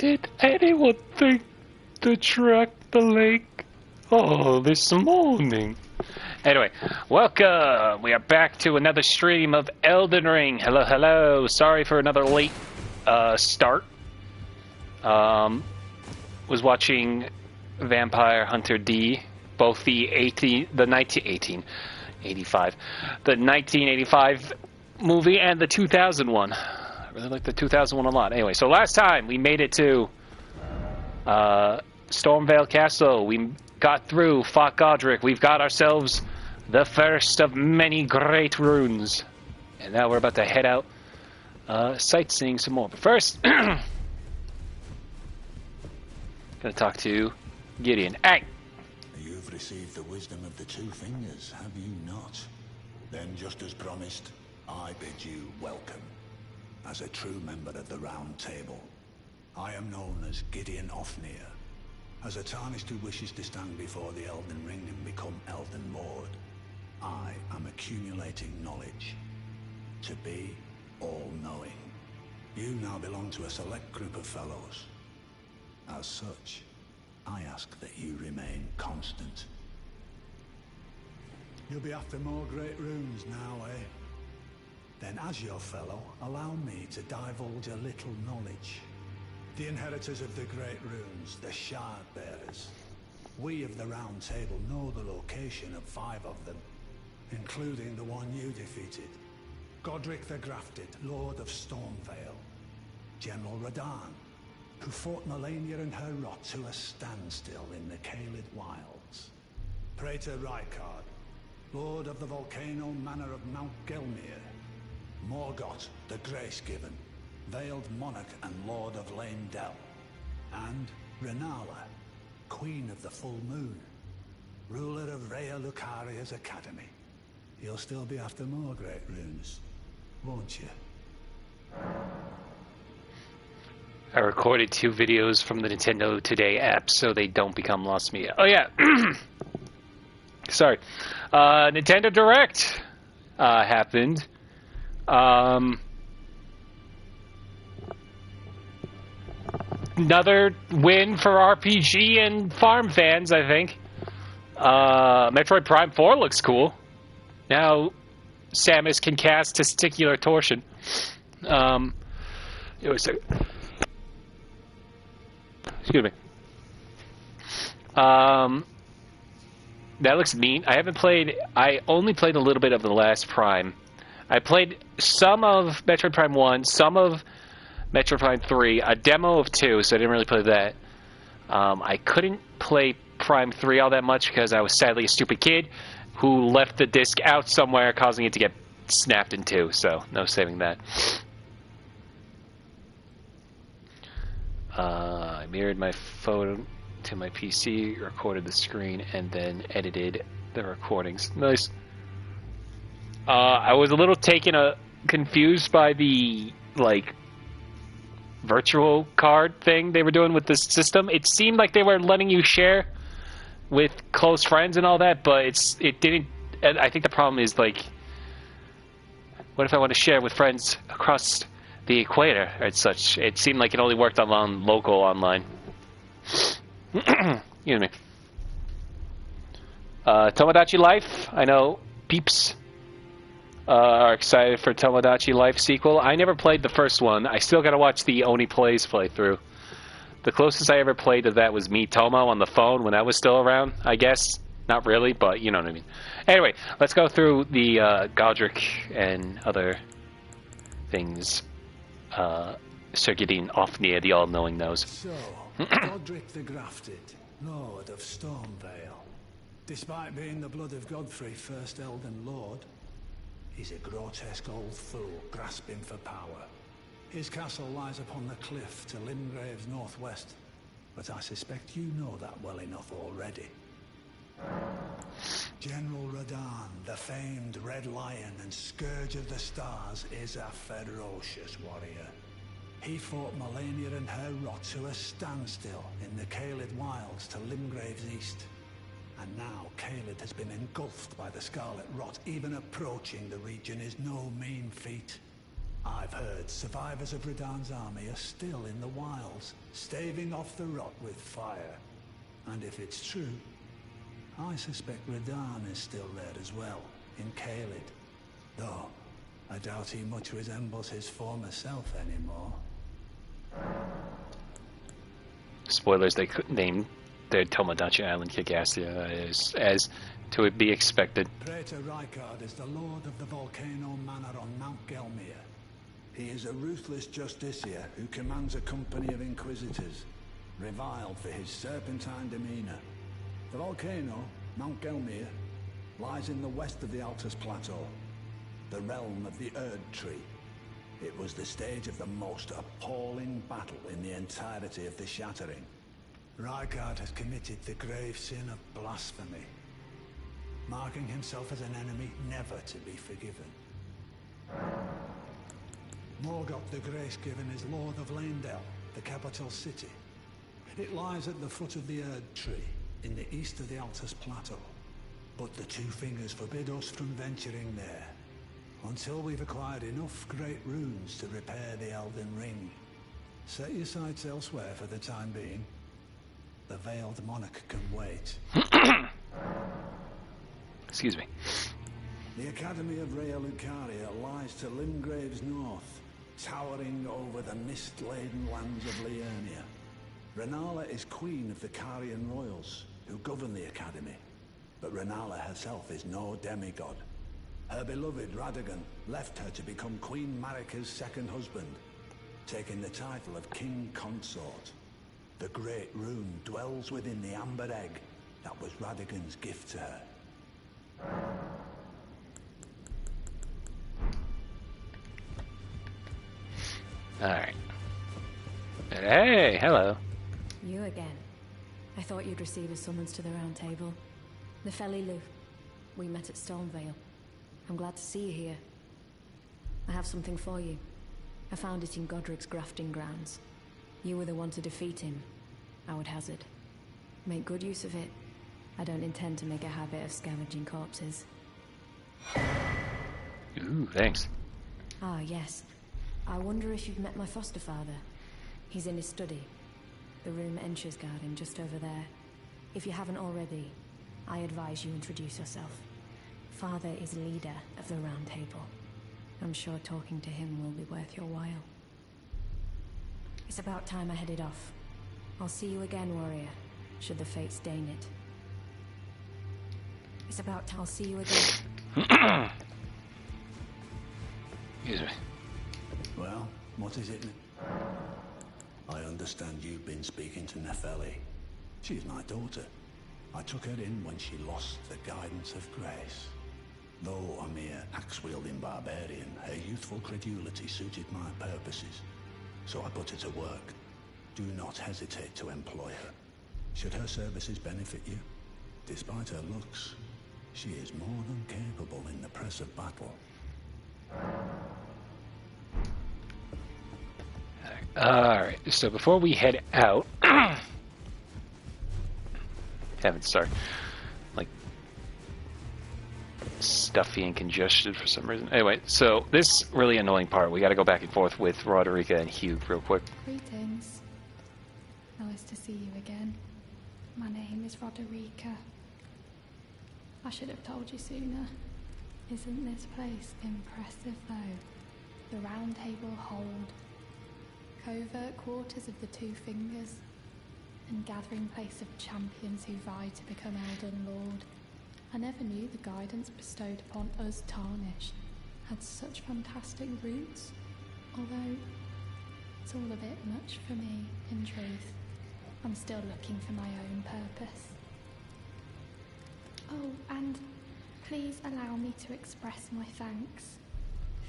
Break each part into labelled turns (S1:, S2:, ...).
S1: Did anyone think to track the lake? Oh, this morning. Anyway, welcome! We are back to another stream of Elden Ring. Hello, hello. Sorry for another late start. Was watching Vampire Hunter D, both the 1985 movie and the 2001. I really like the 2001 a lot. Anyway, so last time we made it to Stormvale Castle. We got through, fought Godric. We've got ourselves the first of many great runes. And now we're about to head out sightseeing some more. But first, gonna talk to Gideon. Hey!
S2: You've received the wisdom of the two fingers, have you not? Then, just as promised, I bid you welcome. As a true member of the Round Table, I am known as Gideon Ofnir. As a tarnished who wishes to stand before the Elden Ring and become Elden Lord, I am accumulating knowledge. To be all-knowing. You now belong to a select group of fellows. As such, I ask that you remain constant. You'll be after more great runes now, eh? Then as your fellow, allow me to divulge a little knowledge. The inheritors of the great runes, the Shard Bearers. We of the Round Table know the location of 5 of them, including the one you defeated. Godric the Grafted, Lord of Stormvale. General Radahn, who fought Melania and her rot to a standstill in the Caelid Wilds. Praetor Rykard, Lord of the Volcano Manor of Mount Gelmir. Morgoth, the Grace-Given, Veiled Monarch and Lord of Leyndell. And Renala, Queen of the Full Moon, ruler of Rhea Lucaria's Academy. You'll still be after more great runes, won't you?
S1: I recorded 2 videos from the Nintendo Today app so they don't become lost media. Oh yeah, sorry. Nintendo Direct happened. Another win for RPG and farm fans, I think. Metroid Prime 4 looks cool. Now Samus can cast Testicular Torsion. Excuse me. That looks neat. I only played a little bit of the last Prime. I played some of Metroid Prime 1, some of Metroid Prime 3, a demo of 2, so I didn't really play that. I couldn't play Prime 3 all that much because I was sadly a stupid kid who left the disc out somewhere, causing it to get snapped in 2, so no saving that. I mirrored my phone to my PC, recorded the screen, and then edited the recordings. Nice. I was a little confused by the, virtual card thing they were doing with this system. It seemed like they were letting you share with close friends and all that, but it didn't. I think the problem is, what if I want to share with friends across the equator and such? It seemed like it only worked on local online. Excuse me. Tomodachi Life. I know peeps are excited for Tomodachi Life sequel. I never played the first one. I still gotta watch the Oni Plays playthrough. The closest I ever played to that was me, Tomo, on the phone when I was still around, I guess. Not really, but you know what I mean. Anyway, let's go through the Godric and other things Sir Gideon Ofnir, the all-knowing, knows.
S2: So, Godric the Grafted, Lord of Stormvale. Despite being the blood of Godfrey, first Elden Lord, he's a grotesque old fool grasping for power. His castle lies upon the cliff to Limgrave's northwest, but I suspect you know that well enough already. General Radahn, the famed Red Lion and Scourge of the Stars, is a ferocious warrior. He fought Melania and her rot to a standstill in the Caelid Wilds to Limgrave's east. And now Caelid has been engulfed by the Scarlet Rot. Even approaching the region is no mean feat. I've heard survivors of Radahn's army are still in the wilds, staving off the rot with fire. And if it's true, I suspect Radahn is still there as well, in Caelid. Though, I doubt he much resembles his former self anymore.
S1: Spoilers, they couldn't name their Tomodachi Island kick-ass as to be expected.
S2: Praetor Rykard is the lord of the Volcano Manor on Mount Gelmir. He is a ruthless justiciar who commands a company of inquisitors, reviled for his serpentine demeanor. The volcano, Mount Gelmir, lies in the west of the Altus Plateau, the realm of the Erd Tree. It was the stage of the most appalling battle in the entirety of the Shattering. Rykard has committed the grave sin of blasphemy, marking himself as an enemy never to be forgiven. Morgoth the Grace-Given is Lord of Leyndell, the capital city. It lies at the foot of the Erd Tree, in the east of the Altus Plateau. But the Two Fingers forbid us from venturing there, until we've acquired enough great runes to repair the Elden Ring. Set your sights elsewhere for the time being. The Veiled Monarch can wait.
S1: Excuse me.
S2: The Academy of Rhea Lucaria lies to Limgrave's north, towering over the mist-laden lands of Liurnia. Rennala is queen of the Carian royals, who govern the Academy. But Rennala herself is no demigod. Her beloved Radagon left her to become Queen Marika's second husband, taking the title of King Consort. The Great Rune dwells within the amber egg that was Radagon's gift to her.
S1: Alright. Hey, hello.
S3: You again. I thought you'd receive a summons to the Round Table. The Felilu. We met at Stormvale. I'm glad to see you here. I have something for you. I found it in Godric's grafting grounds. You were the one to defeat him, I would hazard. Make good use of it. I don't intend to make a habit of scavenging corpses.
S1: Ooh, thanks.
S3: Ah, yes. I wonder if you've met my foster father. He's in his study. The room Ensha's guarding just over there. If you haven't already, I advise you introduce yourself. Father is leader of the Round Table. I'm sure talking to him will be worth your while. It's about time I headed off. I'll see you again, warrior, should the fates deign it. It's about time I'll see you again.
S1: Excuse me.
S2: Well, what is it? I understand you've been speaking to Nefeli. She's my daughter. I took her in when she lost the guidance of grace. Though a mere axe-wielding barbarian, her youthful credulity suited my purposes. So I put her to work. Do not hesitate to employ her. Should her services benefit you, despite her looks, she is more than capable in the press of battle.
S1: Alright, so before we head out... haven't started. Like, stuffy and congested for some reason. Anyway, so this really annoying part, we gotta go back and forth with Roderica and Hugh real quick.
S4: Greetings. Nice to see you again. My name is Roderica. I should have told you sooner. Isn't this place impressive though? The Round Table hold. Covert quarters of the Two Fingers. And gathering place of champions who vie to become Elden Lord. I never knew the guidance bestowed upon us Tarnished had such fantastic roots. Although, it's all a bit much for me, in truth. I'm still looking for my own purpose. Oh, and please allow me to express my thanks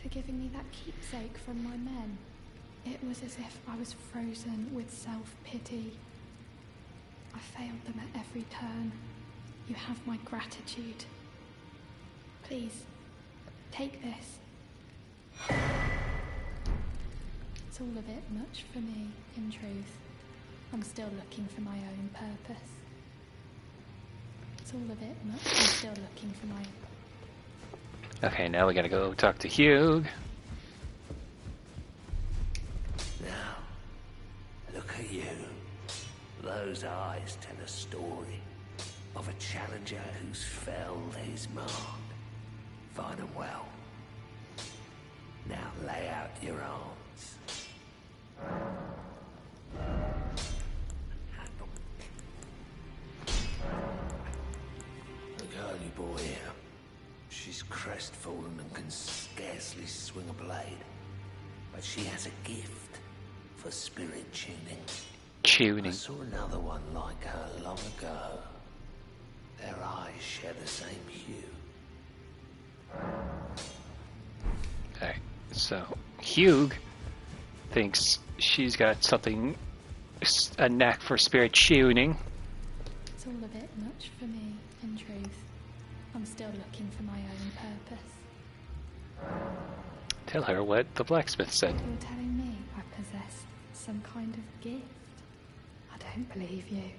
S4: for giving me that keepsake from my men. It was as if I was frozen with self-pity. I failed them at every turn. You have my gratitude. Please, take this. It's all a bit much for me, in truth. I'm still looking for my own purpose. It's all a bit much. I'm still looking for my...
S1: Okay, now we gotta go talk to Hugh.
S5: Those eyes tell a story of a challenger who's felled his mark. Fine and well. Now lay out your arms. The girly boy here. She's crestfallen and can scarcely swing a blade. But she has a gift for spirit tuning. I saw another one like her long ago. Their eyes share the same hue.
S1: Okay, so Hugh thinks she's got something, a knack for spirit tuning.
S4: It's all a bit much for me, in truth. I'm still looking for my own purpose.
S1: Tell her what the blacksmith said.
S4: You're telling me I possess some kind of gift? I don't believe you.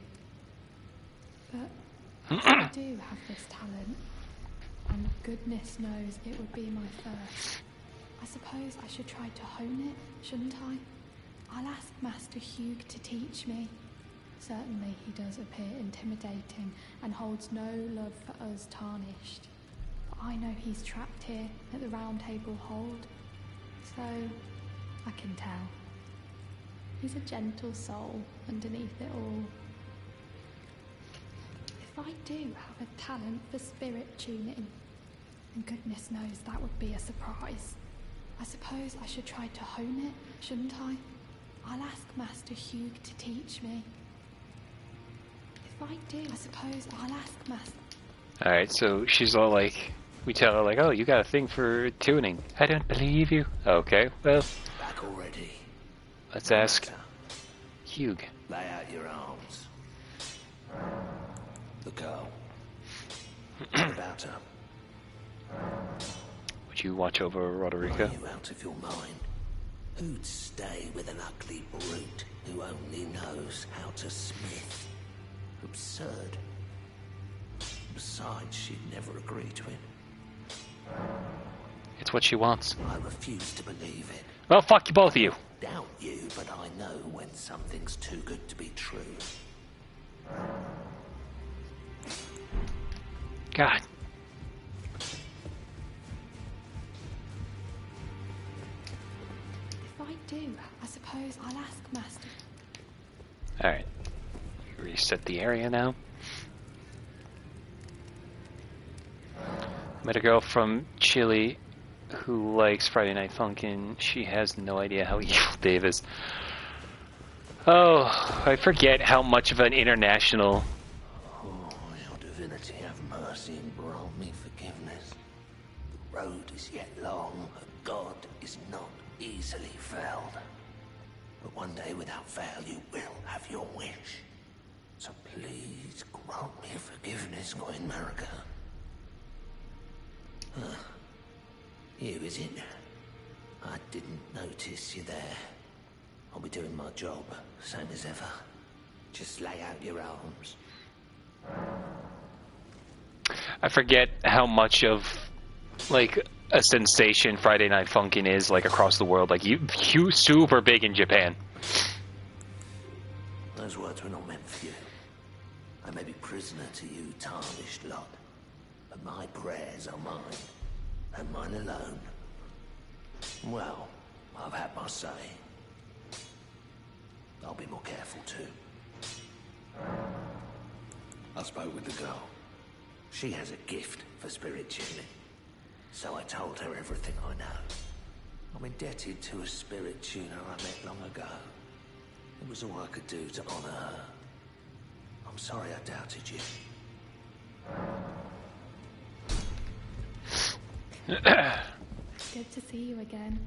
S4: But I do have this talent, and goodness knows it would be my first. I suppose I should try to hone it, shouldn't I? I'll ask Master Hugh to teach me. Certainly he does appear intimidating and holds no love for us tarnished. But I know he's trapped here at the Round Table Hold, so I can tell. He's a gentle soul underneath it all. If I do have a talent for spirit tuning, and goodness knows that would be a surprise, I suppose I should try to hone it, shouldn't I? I'll ask Master Hugh to teach me. If I do, I suppose I'll ask Master...
S1: Alright, so she's all like, we tell her like, oh, you got a thing for tuning. I don't believe you. Okay, well...
S5: Back already.
S1: Let's ask Hugh.
S5: Lay out your arms. The girl. About her.
S1: Would you watch over Roderica?
S5: Are you out of your mind? Who'd stay with an ugly brute who only knows how to smith? Absurd. Besides, she'd never agree to it.
S1: It's what she wants.
S5: I refuse to believe it.
S1: Well, fuck you, both of you.
S5: Doubt you, but I know when something's too good to be true.
S1: God.
S4: If I do, I suppose I'll ask Master...
S1: Alright. Reset the area now. Met a girl from Chile who likes Friday Night Funkin'. She has no idea how evil Dave is. Oh, I forget how much of an international...
S5: Oh, your divinity have mercy and grant me forgiveness. The road is yet long, but God is not easily felled. But one day without fail you will have your wish. So please grant me forgiveness, Queen Marika. You, is it? I didn't notice you there. I'll be doing my job, same as ever. Just lay out your arms.
S1: I forget how much of, like, a sensation Friday Night Funkin' is, like, across the world. Like, you super big in Japan.
S5: Those words were not meant for you. I may be prisoner to you, tarnished lot, but my prayers are mine, and mine alone. Well, I've had my say. I'll be more careful too. I spoke with the girl. She has a gift for spirit tuning, so I told her everything I know. I'm indebted to a spirit tuner I met long ago. It was all I could do to honor her. I'm sorry I doubted you.
S4: Good to see you again.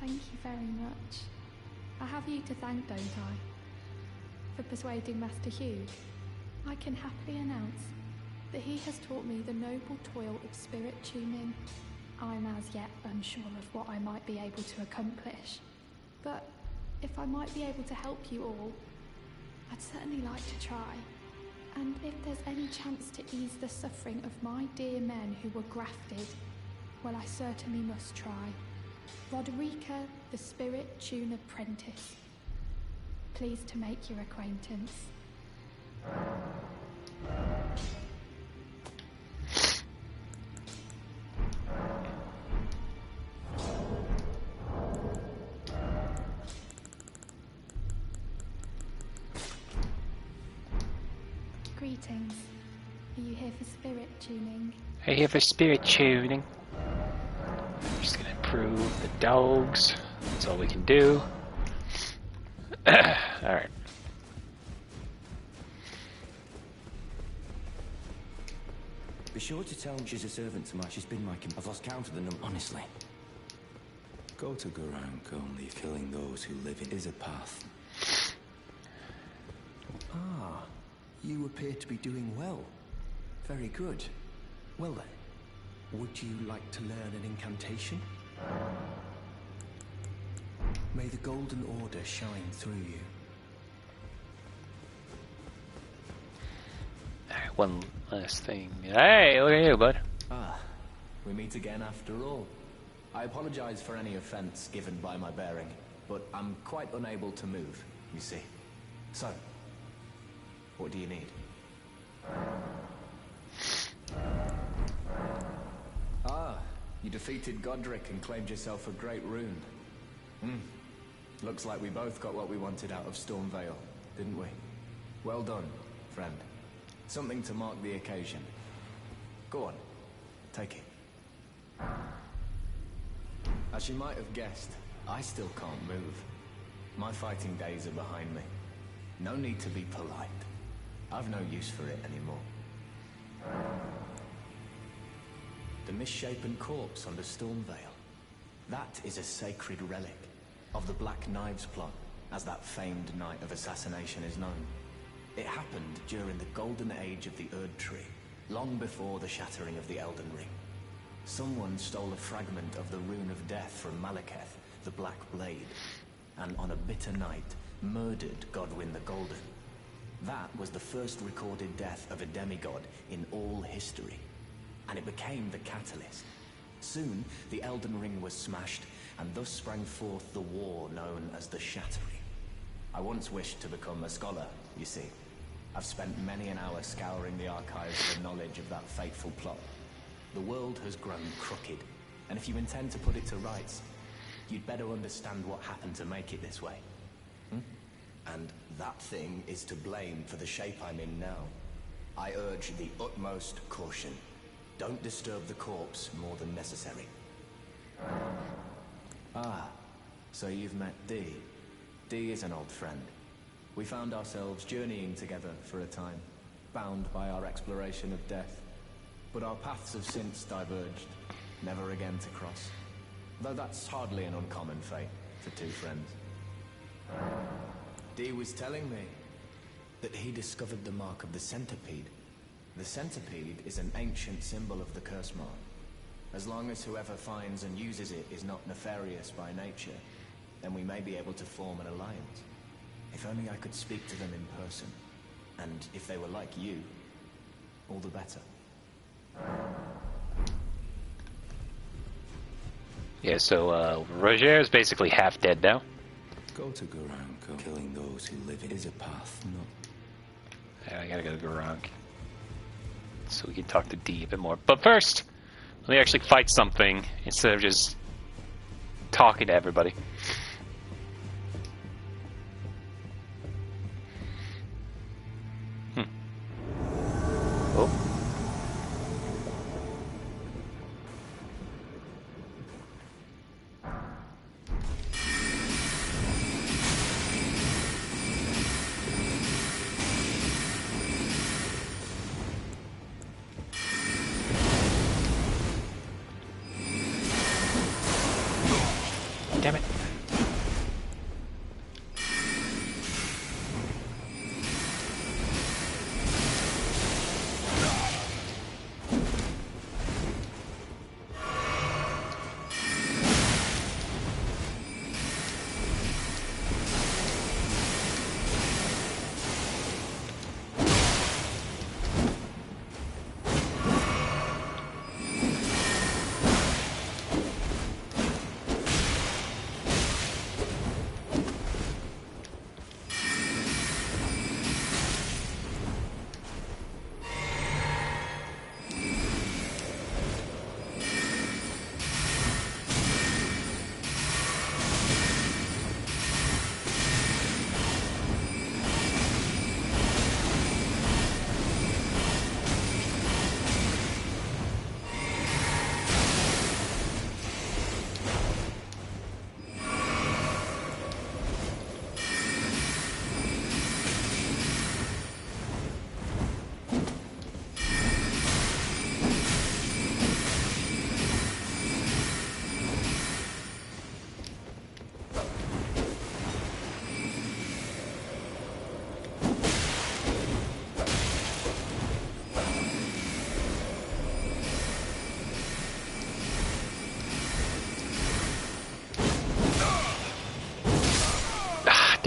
S4: Thank you very much. I have you to thank, don't I? For persuading Master Hugh. I can happily announce that he has taught me the noble toil of spirit tuning. I'm as yet unsure of what I might be able to accomplish, but if I might be able to help you all, I'd certainly like to try. And if there's any chance to ease the suffering of my dear men who were grafted, well, I certainly must try. Roderica, the Spirit Tune Apprentice. Pleased to make your acquaintance. Greetings. Are you here for spirit tuning?
S1: I'm here for spirit tuning. Just gonna improve the dogs. That's all we can do. Alright.
S6: Be sure to tell she's a servant to she's been my I've lost count of the number, honestly. Go to Garank, only killing those who live in is a path.
S7: Ah, you appear to be doing well. Very good. Well then, would you like to learn an incantation? May the Golden Order shine through you.
S1: Alright, one last thing. Hey, look at you, bud.
S7: Ah, we meet again after all. I apologize for any offense given by my bearing, but I'm quite unable to move, you see. So, what do you need? Ah, you defeated Godric and claimed yourself a great rune. Looks like we both got what we wanted out of Stormvale, didn't we? Well done, friend. Something to mark the occasion. Go on, take it. As you might have guessed, I still can't move. My fighting days are behind me. No need to be polite. I've no use for it anymore. The misshapen corpse under Stormvale. That is a sacred relic of the Black Knives plot, as that famed night of assassination is known. It happened during the golden age of the Erd Tree, long before the shattering of the Elden Ring. Someone stole a fragment of the Rune of Death from Malekith, the Black Blade, and on a bitter night, murdered Godwyn the Golden. That was the first recorded death of a demigod in all history, and it became the catalyst. Soon, the Elden Ring was smashed, and thus sprang forth the war known as the Shattering. I once wished to become a scholar, you see. I've spent many an hour scouring the archives for knowledge of that fateful plot. The world has grown crooked, and if you intend to put it to rights, you'd better understand what happened to make it this way. And that thing is to blame for the shape I'm in now. I urge the utmost caution. Don't disturb the corpse more than necessary. Ah, so you've met Dee. Dee is an old friend. We found ourselves journeying together for a time, bound by our exploration of death. But our paths have since diverged, never again to cross. Though that's hardly an uncommon fate for two friends. Dee was telling me that he discovered the mark of the centipede. The centipede is an ancient symbol of the curse mark. As long as whoever finds and uses it is not nefarious by nature, then we may be able to form an alliance. If only I could speak to them in person. And if they were like you, all the better.
S1: Yeah, so Roger is basically half dead now.
S6: Go to Garank, killing those who live is a path, not...
S1: Yeah, I gotta go to Garank. So we can talk to Dee a bit more. But first, let me actually fight something instead of just talking to everybody. Oh. Damn it.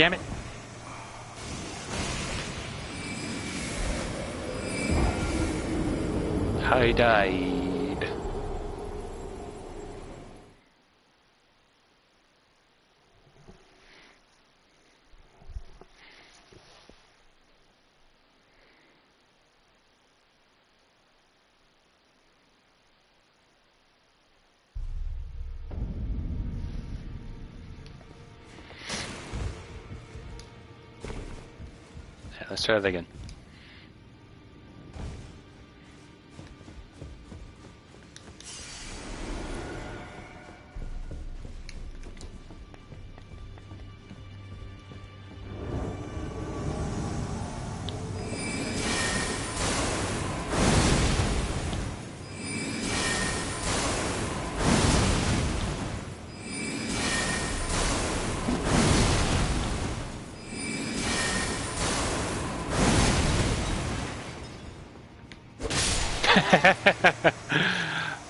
S1: damn it. I died. Yeah, let's try that again.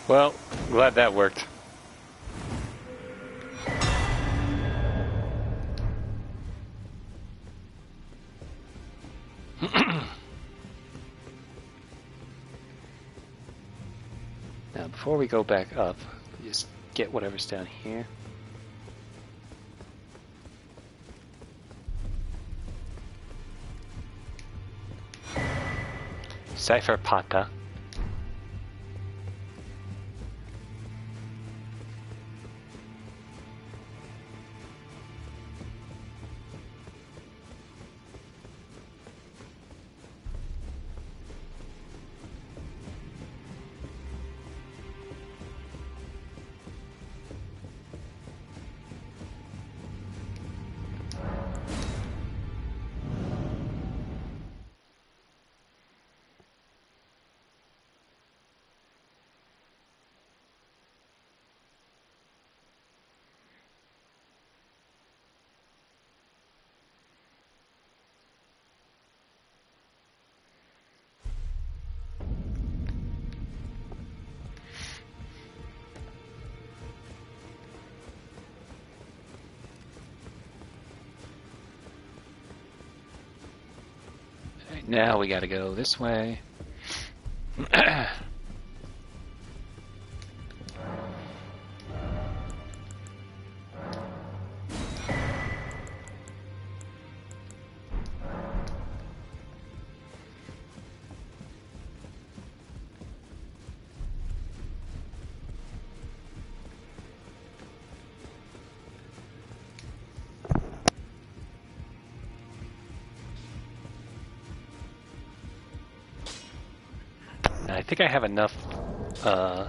S1: Well, glad that worked. Now, before we go back up, just get whatever's down here. Cypher Pata. Right, now we gotta go this way. I think I have enough. Okay,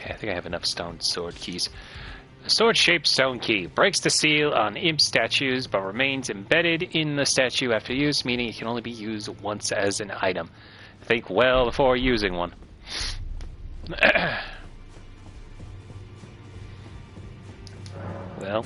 S1: I think I have enough stone sword keys. A sword-shaped stone key breaks the seal on imp statues, but remains embedded in the statue after use, meaning it can only be used once as an item. Think well before using one. Well.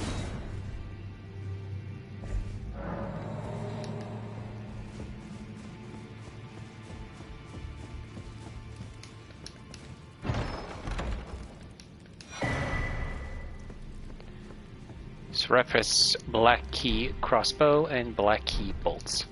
S1: Reference black key crossbow and black key bolts.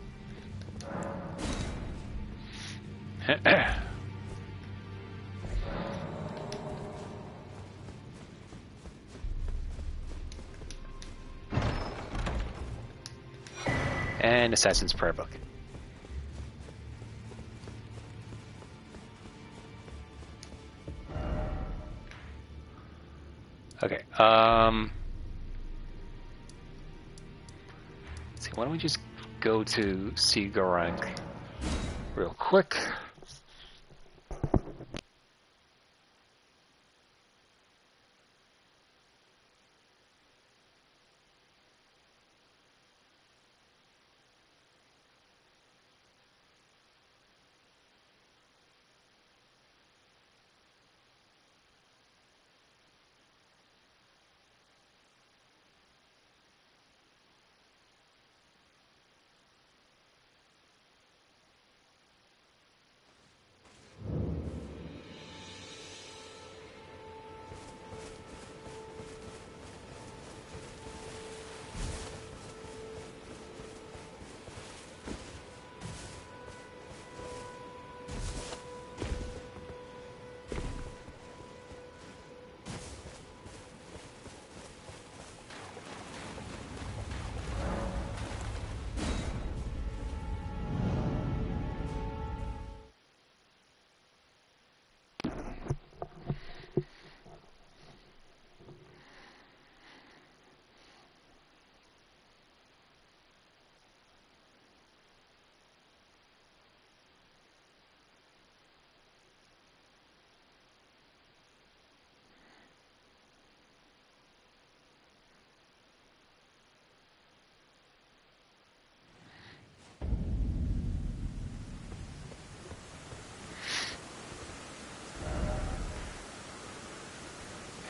S1: And Assassin's Prayer Book. Okay, let's see, why don't we just go to see Garank real quick.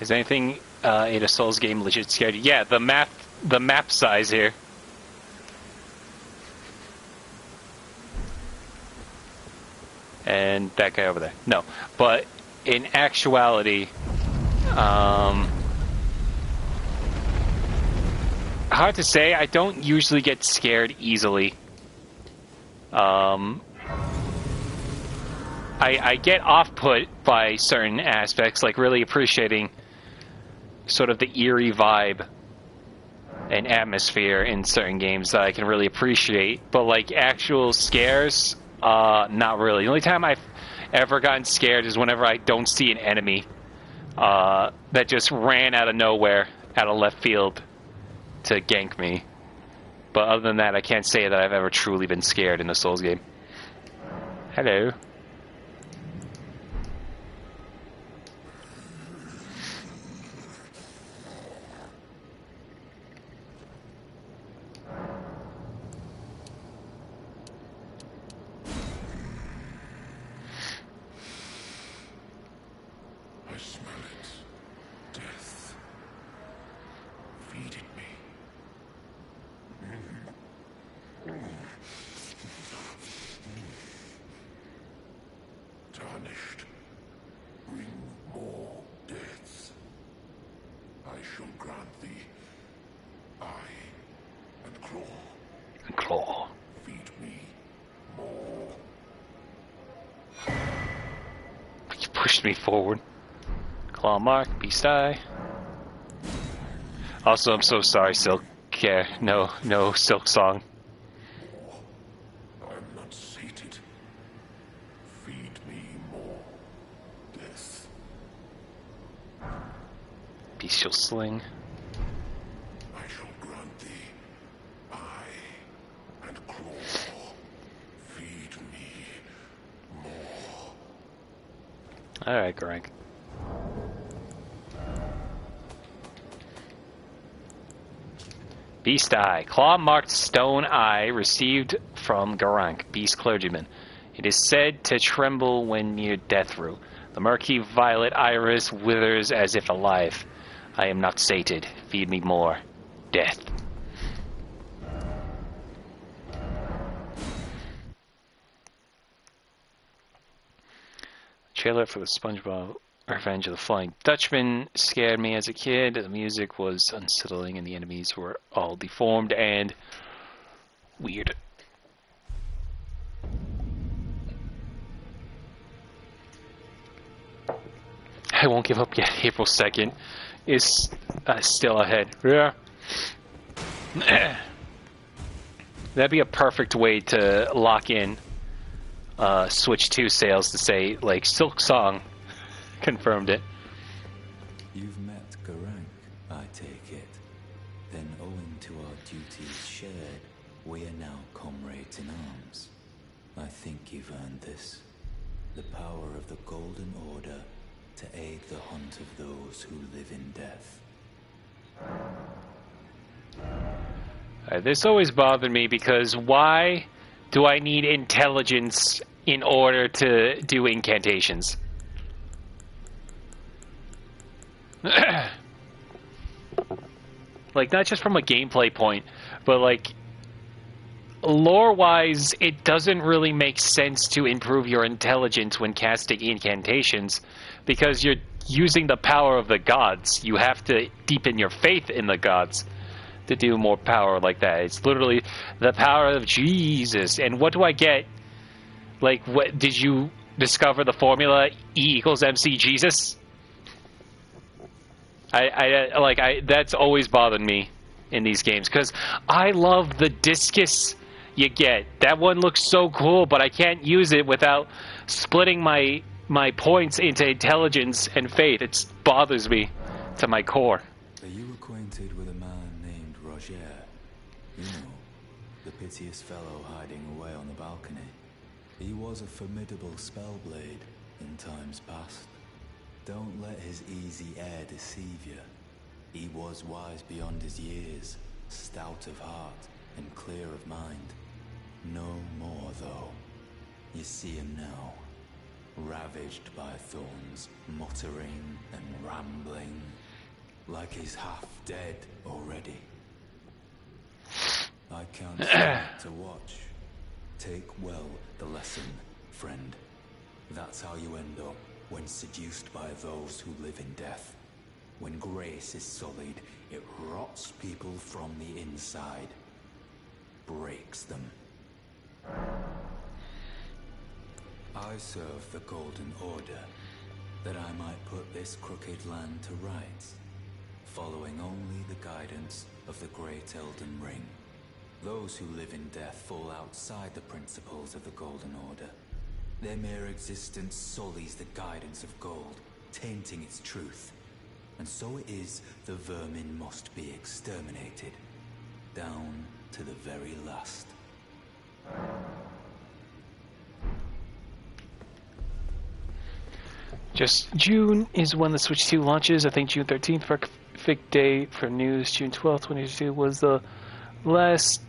S1: Is anything in a Souls game legit scared you? Yeah, the map size here. And that guy over there. No, but in actuality, hard to say. I don't usually get scared easily. I get off-put by certain aspects, like really appreciating sort of the eerie vibe and atmosphere in certain games that I can really appreciate. But like actual scares, not really. The only time I've ever gotten scared is whenever I don't see an enemy that just ran out of nowhere, out of left field, to gank me. But other than that, I can't say that I've ever truly been scared in a Souls game. Hello.
S5: I smell it. Death. Feed it me. Tarnished. Bring more deaths. I shall grant thee eye and claw.
S1: Claw.
S5: Feed me more.
S1: You pushed me forward. Claw mark, beast eye. Also, I'm so sorry, Silk. Yeah, no Silk song.
S5: I am not sated. Feed me more death.
S1: Bestial sling.
S5: I shall grant thee eye and claw. Feed me more.
S1: Alright, Greg. Beast Eye. Claw-marked stone eye received from Garank, beast clergyman. It is said to tremble when near death root. The murky violet iris withers as if alive. I am not sated. Feed me more. Death. Trailer for the SpongeBob Revenge of the Flying Dutchman scared me as a kid. The music was unsettling and the enemies were all deformed and weird. I won't give up yet. April 2nd is still ahead. Yeah. That'd be a perfect way to lock in Switch 2 sales to say, like, Silk Song confirmed it.
S6: You've met Garank, I take it. Then owing to our duties shared, we are now comrades in arms. I think you've earned this. The power of the Golden Order to aid the hunt of those who live in death.
S1: This always bothered me because why do I need intelligence in order to do incantations? Like, not just from a gameplay point, but like lore-wise, it doesn't really make sense to improve your intelligence when casting incantations because you're using the power of the gods. You have to deepen your faith in the gods to do more power like that. It's literally the power of Jesus. And what do I get? Like, what did you discover the formula E equals MC Jesus? That's always bothered me in these games because I love the discus you get. That one looks so cool, but I can't use it without splitting my points into intelligence and faith. It bothers me to my core.
S6: Are you acquainted with a man named Roger? You know, the piteous fellow hiding away on the balcony. He was a formidable spellblade in times past. Don't let his easy air deceive you. He was wise beyond his years, stout of heart and clear of mind. No more, though. You see him now, ravaged by thorns, muttering and rambling, like he's half dead already. I can't stand to watch. Take well the lesson, friend. That's how you end up when seduced by those who live in death. When grace is sullied, it rots people from the inside, breaks them. I serve the Golden Order, that I might put this crooked land to rights, following only the guidance of the Great Elden Ring. Those who live in death fall outside the principles of the Golden Order. Their mere existence sullies the guidance of gold, tainting its truth. And so it is the vermin must be exterminated, down to the very last.
S1: Just June is when the Switch 2 launches. I think June 13th, perfect date for news. June 12th, 2022 was the last,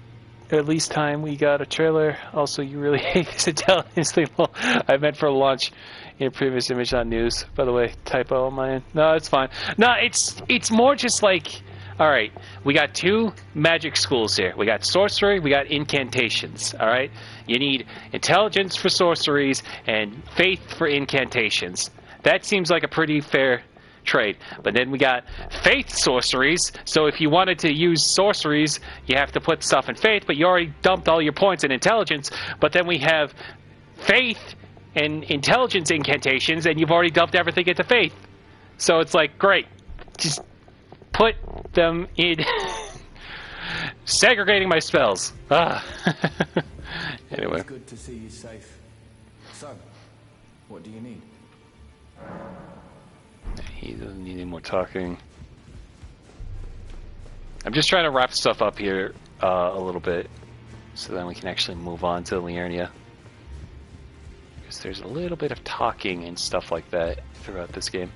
S1: or at least time we got a trailer. Also, you really hate this intelligence thing. Well, I meant for launch in a previous image, not news. By the way, typo on my end. No, it's fine. No, it's more just like, all right, we got two magic schools here. We got sorcery, we got incantations, all right? You need intelligence for sorceries and faith for incantations. That seems like a pretty fair trade. But then we got faith sorceries, so if you wanted to use sorceries, you have to put stuff in faith, but you already dumped all your points in intelligence. But then we have faith and intelligence incantations, and you've already dumped everything into faith. So it's like, great. Just put them in... Segregating my spells. Anyway.
S7: It's good to see you safe. So, what do you need?
S1: He doesn't need any more talking. I'm just trying to wrap stuff up here a little bit, so then we can actually move on to Liurnia. Because there's a little bit of talking and stuff like that throughout this game.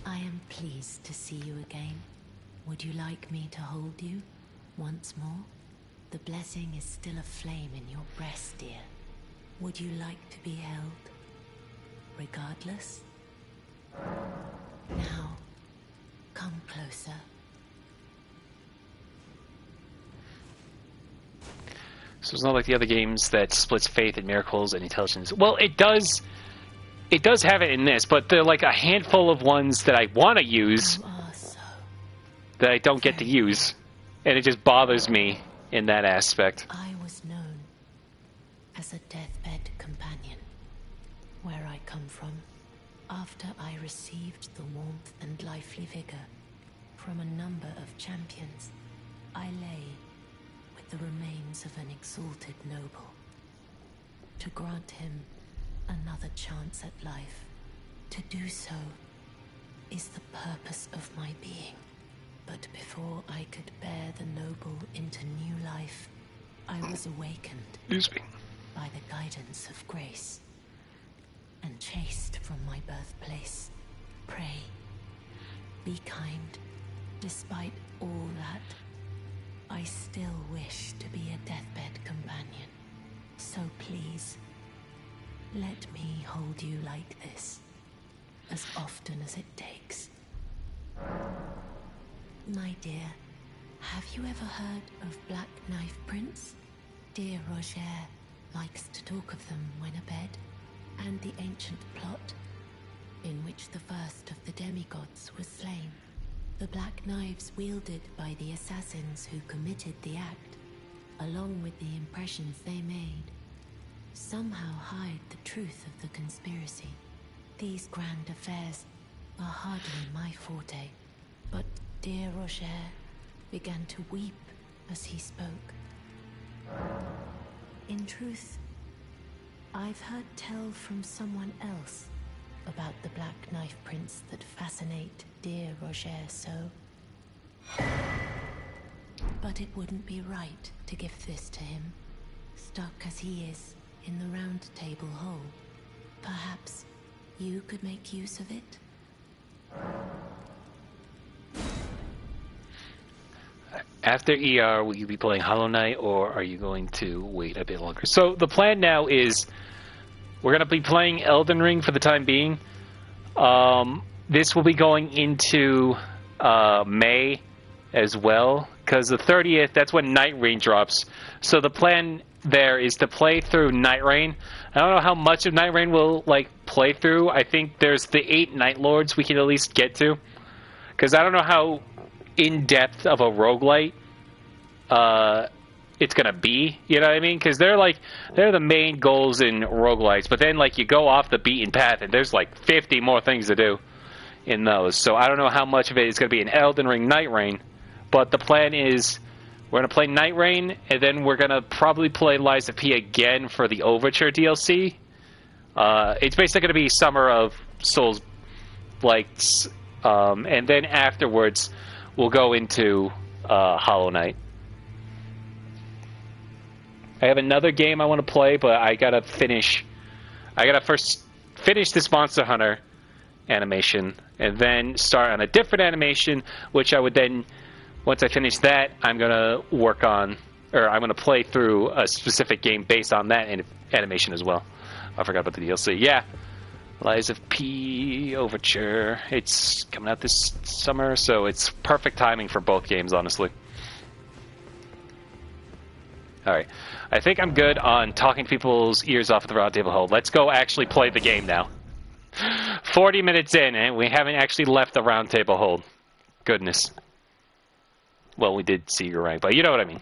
S8: I am pleased to see you again. Would you like me to hold you once more? The blessing is still aflame in your breast, dear. Would you like to be held? Regardless? Now, come closer.
S1: So it's not like the other games that splits faith and miracles and intelligence. Well, it does have it in this, but they're like a handful of ones that I want to use that I don't get to use. And it just bothers me in that aspect.
S8: I was known as a deathbed companion, where I come from. After I received the warmth and lively vigor from a number of champions, I lay with the remains of an exalted noble. To grant him another chance at life, to do so is the purpose of my being. But before I could bear the noble into new life, I was awakened by the guidance of grace and chased from my birthplace. Pray, be kind. Despite all that, I still wish to be a deathbed companion. So please, let me hold you like this, as often as it takes. My dear, have you ever heard of Black Knife Prince? Dear Roger likes to talk of them when abed, and the ancient plot in which the first of the demigods was slain. The black knives wielded by the assassins who committed the act, along with the impressions they made, somehow hide the truth of the conspiracy. These grand affairs are hardly my forte, but dear Roger began to weep as he spoke. In truth, I've heard tell from someone else about the Black Knife Prince that fascinate dear Roger so. But it wouldn't be right to give this to him, stuck as he is in the Round Table hole. Perhaps you could make use of it?
S1: After ER, will you be playing Hollow Knight, or are you going to wait a bit longer? So the plan now is we're going to be playing Elden Ring for the time being. This will be going into May as well, because the 30th, that's when Night Rain drops. So the plan there is to play through Night Rain. I don't know how much of Night Rain we'll play through. I think there's the 8 Night Lords we can at least get to, because I don't know how in-depth of a roguelite it's gonna be, you know what I mean? Because they're the main goals in roguelites, but then you go off the beaten path and there's 50 more things to do in those. So I don't know how much of it is gonna be an Elden Ring, Night Rain, but the plan is we're gonna play Night Rain and then we're gonna probably play Lies of P again for the Overture DLC. It's basically gonna be Summer of Souls, and then afterwards we'll go into Hollow Knight. I have another game I want to play, but I gotta first finish this Monster Hunter animation, and then start on a different animation, which I would then, once I finish that, I'm gonna play through a specific game based on that animation as well. I forgot about the DLC. Yeah, Lies of P Overture. It's coming out this summer, so it's perfect timing for both games, honestly. Alright, I think I'm good on talking people's ears off at the round table hold. Let's go actually play the game now. 40 minutes in, and we haven't actually left the round table hold. Goodness. Well, we did see your rank, but you know what I mean.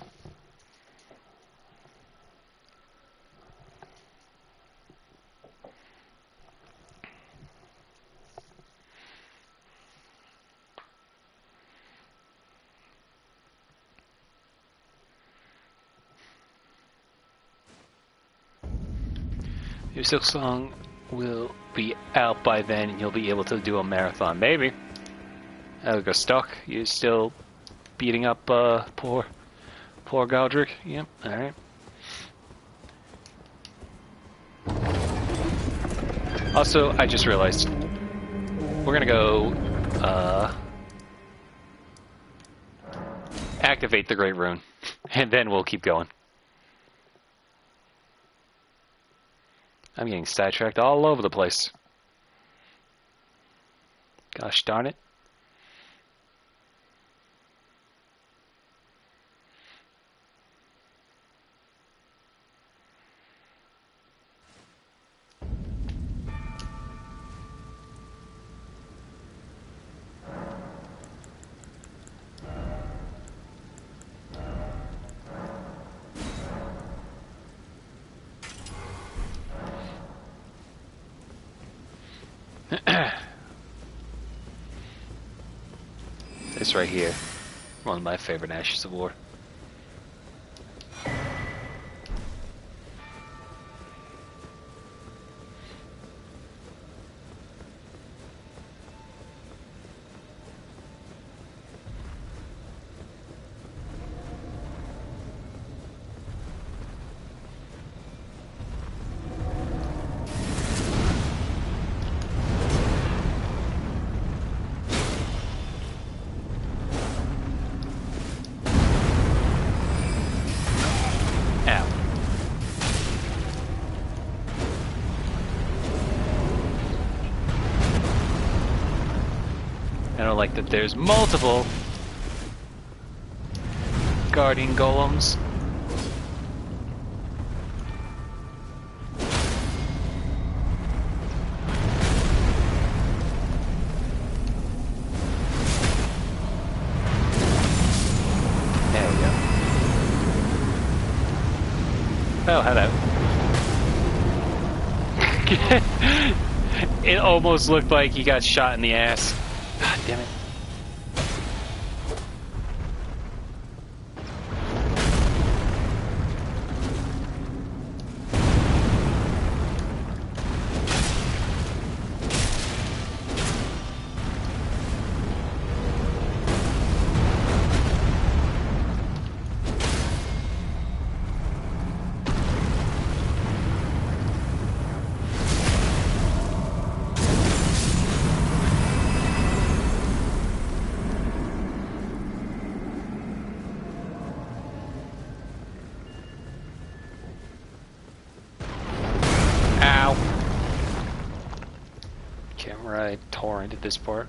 S1: Your Silk Song will be out by then, and you'll be able to do a marathon. Maybe. I'll go stuck. You still beating up poor Galdrick? Yep. All right. Also, I just realized we're gonna go activate the Great Rune, and then we'll keep going. I'm getting sidetracked all over the place. Gosh darn it. This right here, one of my favorite Ashes of War. Like that there's multiple guardian golems. There we go. Oh, hello. It almost looked like he got shot in the ass. God damn it. my torrent at this part.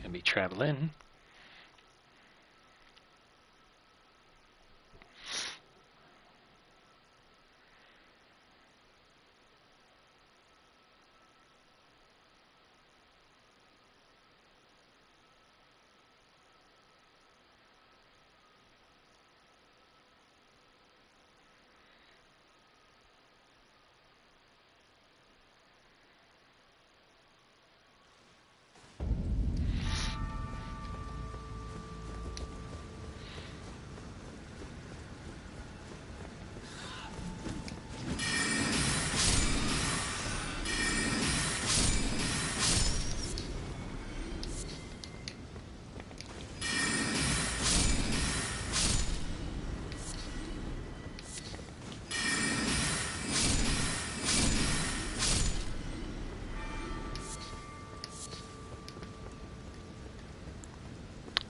S1: Gonna be traveling.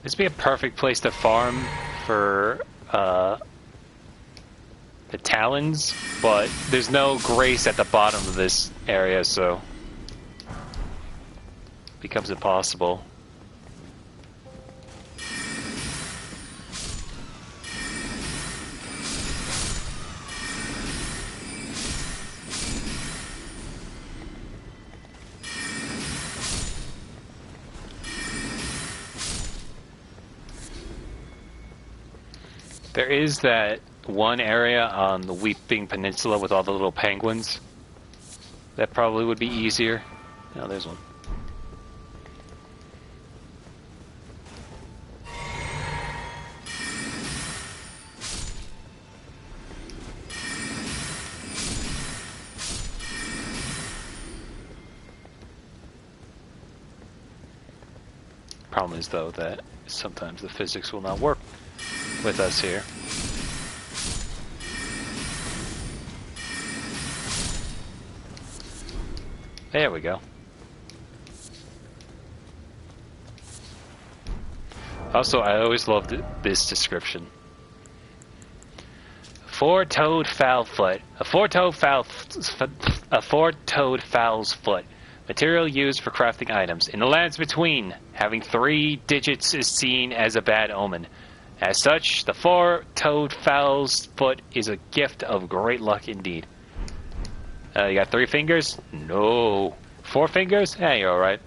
S1: This would be a perfect place to farm for the Talons, but there's no grace at the bottom of this area, so it becomes impossible. There is that one area on the Weeping Peninsula with all the little penguins. That probably would be easier. Oh, there's one. Problem is, though, that sometimes the physics will not work with us here. There we go. Also, I always loved this description. Four-toed fowl-foot. A four-toed fowl's foot. Material used for crafting items. In the lands between, having 3 digits is seen as a bad omen. As such, the four-toed fowl's foot is a gift of great luck indeed. You got 3 fingers? No. 4 fingers? Yeah, you're alright.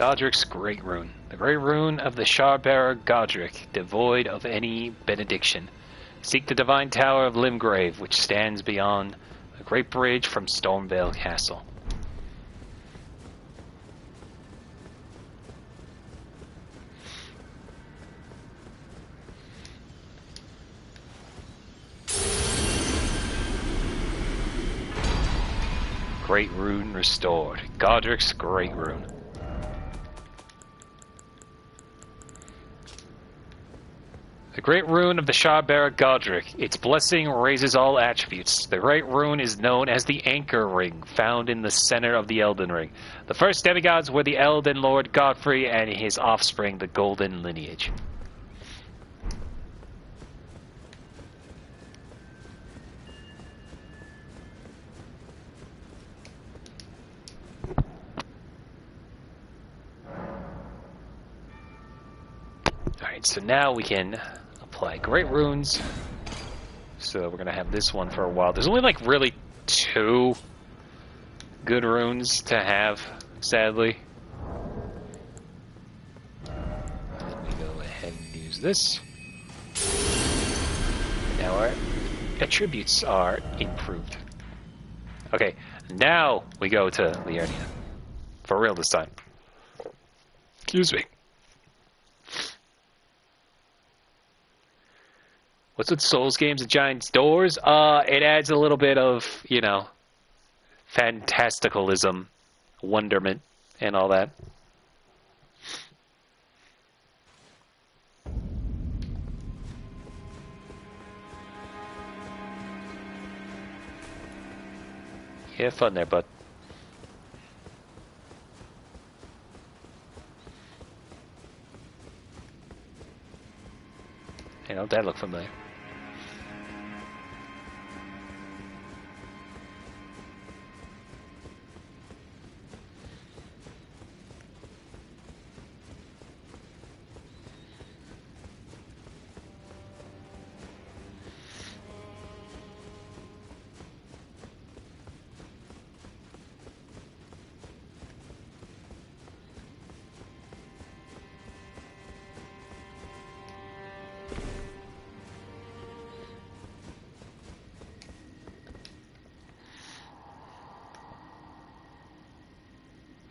S1: Godric's Great Rune. The Great Rune of the Shard-bearer Godric, devoid of any benediction. Seek the Divine Tower of Limgrave, which stands beyond the Great Bridge from Stormvale Castle. Great Rune restored. Godric's Great Rune. The Great Rune of the Shard-bearer Godric. Its blessing raises all attributes. The Great Rune is known as the Anchor Ring, found in the center of the Elden Ring. The first demigods were the Elden Lord Godfrey and his offspring, the Golden Lineage. Alright, so now we can apply Great Runes. So we're going to have this one for a while. There's only like really 2 good runes to have, sadly. Let me go ahead and use this. Now our attributes are improved. Okay, now we go to TheArgoNinja. For real this time. Excuse me. What's with Souls games and Giant's Doors? It adds a little bit of, you know, fantasticalism, wonderment, and all that. Yeah, fun there, bud. You know, that look familiar.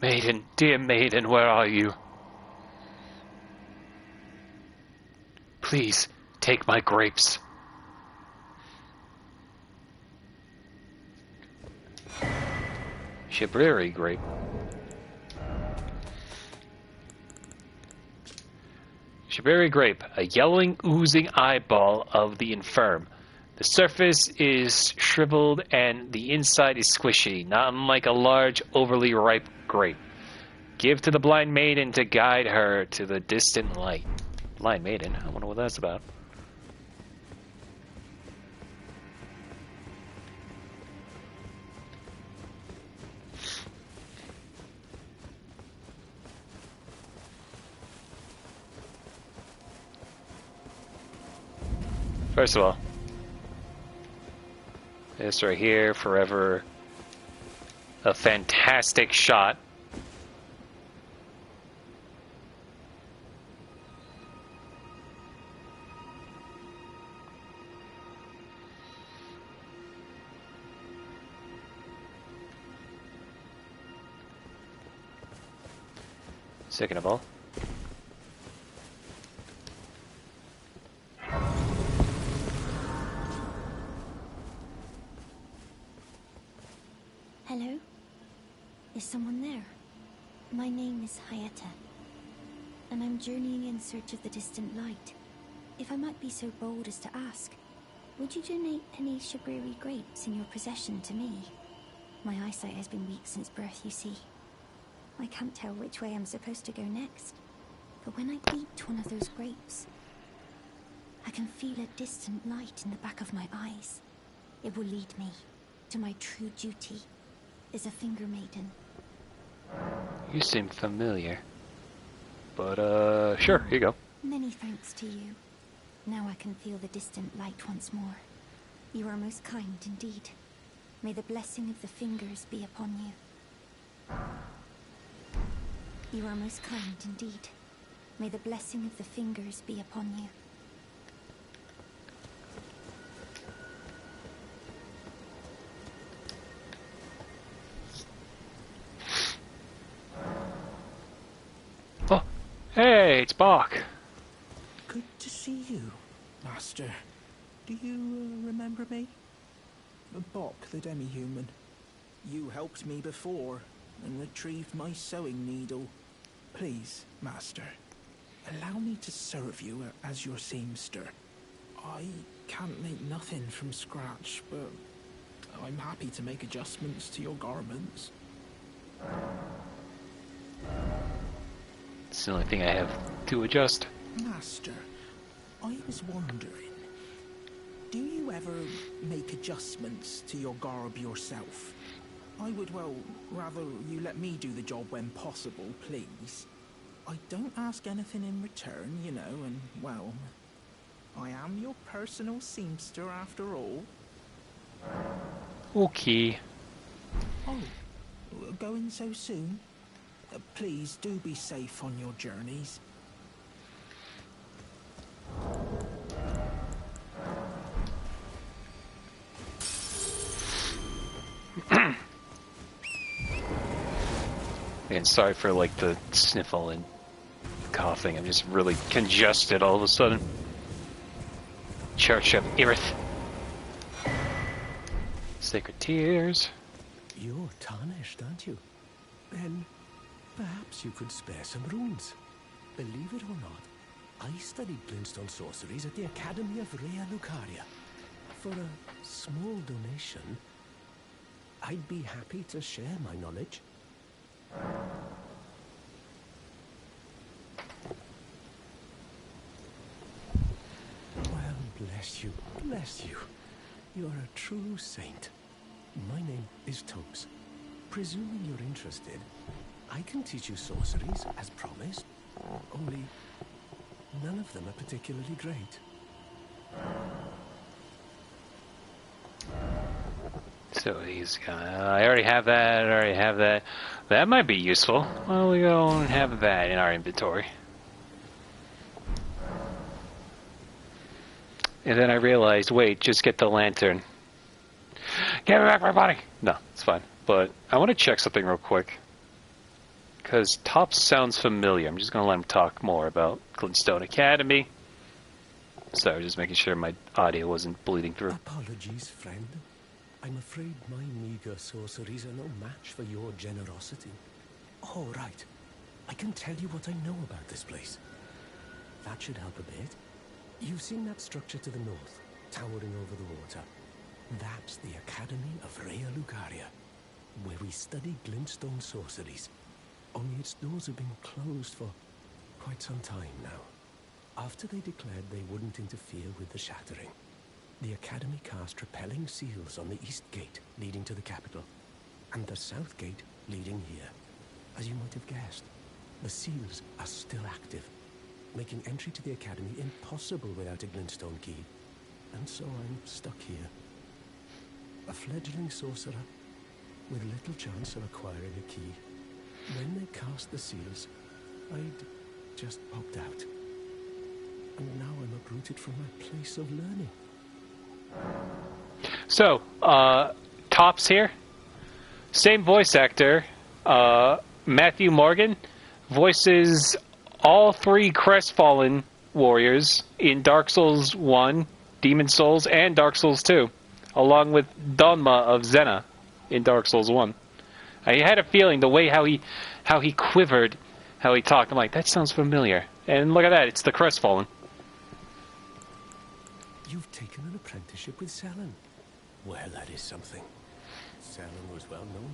S1: Maiden, dear maiden, where are you? Please, take my grapes. Shibriri grape. Shibriri grape, a yellowing, oozing eyeball of the infirm. The surface is shriveled and the inside is squishy, not unlike a large, overly ripe grape. Give to the blind maiden to guide her to the distant light. Blind maiden? I wonder what that's about. First of all, this right here, forever a fantastic shot. Second of all,
S9: hello? Is someone there? My name is Hayata, and I'm journeying in search of the distant light. If I might be so bold as to ask, would you donate any Shibriri grapes in your possession to me? My eyesight has been weak since birth, you see. I can't tell which way I'm supposed to go next, but when I eat one of those grapes, I can feel a distant light in the back of my eyes. It will lead me to my true duty as a finger maiden.
S1: You seem familiar. But, sure, here you go.
S9: Many thanks to you. Now I can feel the distant light once more. You are most kind indeed. May the blessing of the fingers be upon you. You are most kind indeed. May the blessing of the fingers be upon you.
S1: Oh, hey, it's Bach.
S10: Good to see you, Master. Do you remember me? Bok, the demi-human. You helped me before and retrieved my sewing needle. Please, Master, allow me to serve you as your seamster. I can't make nothing from scratch, but I'm happy to make adjustments to your garments.
S1: It's the only thing I have to adjust.
S10: Master, I was wondering, do you ever make adjustments to your garb yourself? I would, well, rather you let me do the job when possible, please. I don't ask anything in return, you know, and, well, I am your personal seamster after all.
S1: Okay.
S10: Oh, going so soon? Please do be safe on your journeys.
S1: Again, sorry for like the sniffle and coughing. I'm just really congested all of a sudden. Church of Irith. Sacred Tears.
S11: You're tarnished, aren't you? Then perhaps you could spare some runes. Believe it or not, I studied glintstone sorceries at the Academy of Rea Lucaria. For a small donation, I'd be happy to share my knowledge. Well, bless you, bless you. You're a true saint. My name is Topes. Presuming you're interested, I can teach you sorceries as promised. Only none of them are particularly great.
S1: So he's gonna... I already have that, That might be useful. Well, we don't have that in our inventory. And then I realized, wait, just get the lantern. Give me back my body! No, it's fine. But I want to check something real quick. Because Tops sounds familiar. I'm just going to let him talk more about Glintstone Academy. Sorry, just making sure my audio wasn't bleeding through.
S11: Apologies, friend. I'm afraid my meager sorceries are no match for your generosity. Oh, right. I can tell you what I know about this place. That should help a bit. You've seen that structure to the north, towering over the water. That's the Academy of Rea Lucaria, where we study glintstone sorceries. Only its doors have been closed for quite some time now. After they declared they wouldn't interfere with the shattering, the Academy cast repelling seals on the east gate leading to the capital, and the south gate leading here. As you might have guessed, the seals are still active, making entry to the Academy impossible without a glintstone key. And so I'm stuck here. A fledgling sorcerer with little chance of acquiring a key. When they cast the seals, I'd just popped out. And now I'm uprooted from my place of learning.
S1: So, Tops here. Same voice actor, Matthew Morgan, voices all three Crestfallen warriors in Dark Souls 1, Demon Souls, and Dark Souls 2, along with Donma of Zena in Dark Souls 1. I had a feeling, the way how he quivered, how he talked, I'm like, that sounds familiar. And look at that, it's the Crestfallen.
S11: You've taken an apprenticeship with Selen. Well, that is something. Selen was well known.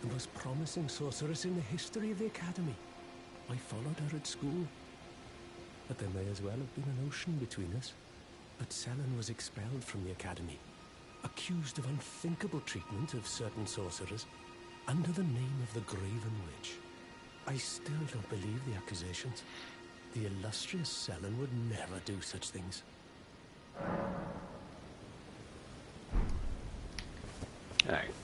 S11: The most promising sorceress in the history of the Academy. I followed her at school. But there may as well have been an ocean between us. But Selen was expelled from the Academy, accused of unthinkable treatment of certain sorcerers, under the name of the Graven Witch. I still don't believe the accusations. The illustrious Selen would never do such things.
S1: Alright.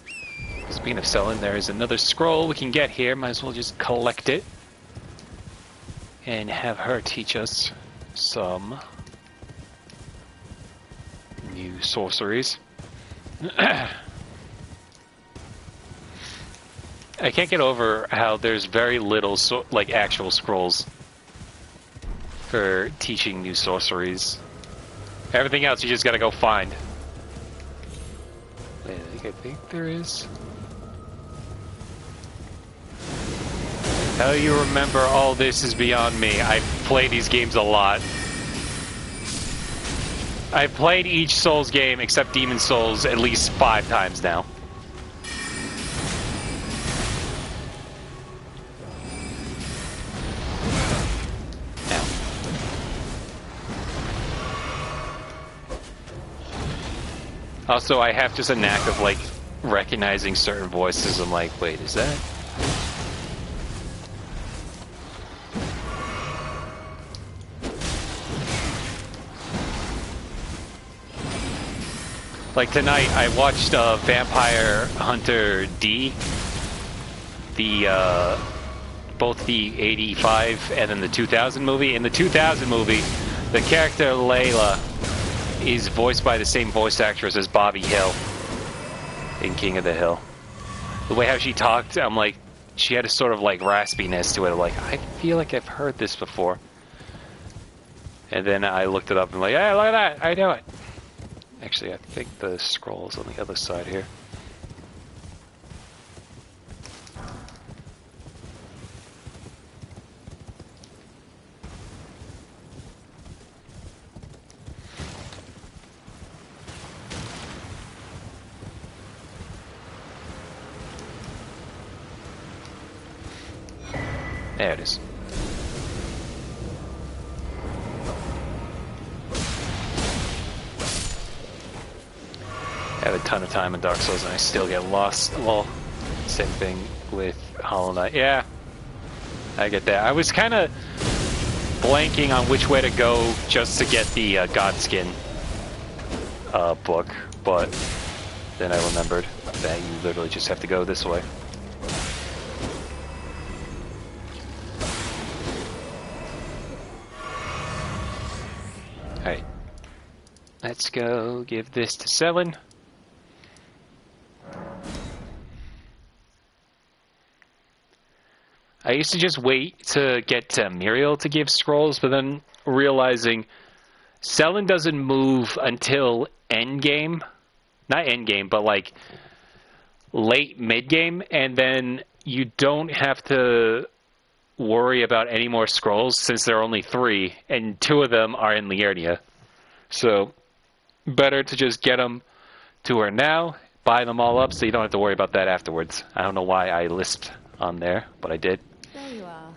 S1: Because Speaking of selling, there is another scroll we can get here. Might as well just collect it and have her teach us some new sorceries. I can't get over how there's very little like actual scrolls for teaching new sorceries. Everything else you just gotta go find. Wait, I think there is. How you remember all this is beyond me. I play these games a lot. I've played each Souls game except Demon Souls at least 5 times now. Also, I have just a knack of, like, recognizing certain voices. I'm like, wait, is that? Like, tonight, I watched Vampire Hunter D. Both the 85 and then the 2000 movie. In the 2000 movie, the character Layla is voiced by the same voice actress as Bobby Hill in King of the Hill. The way how she talked, I'm like, she had a sort of like raspiness to it. Like, I feel like I've heard this before. And then I looked it up and I'm like, hey, look at that, I know it. Actually, I think the scroll's on the other side here. There it is. I have a ton of time in Dark Souls and I still get lost. Well, same thing with Hollow Knight. Yeah, I get that. I was kind of blanking on which way to go just to get the Godskin book, but then I remembered that you literally just have to go this way. Alright. Let's go give this to Selin. I used to just wait to get to Muriel to give scrolls, but then realizing Selin doesn't move until endgame. Not endgame, but like late mid-game, and then you don't have to worry about any more scrolls since there are only 3, and 2 of them are in Liurnia. So, better to just get them to her now, buy them all up so you don't have to worry about that afterwards. I don't know why I lisped on there, but I did.
S3: There you are,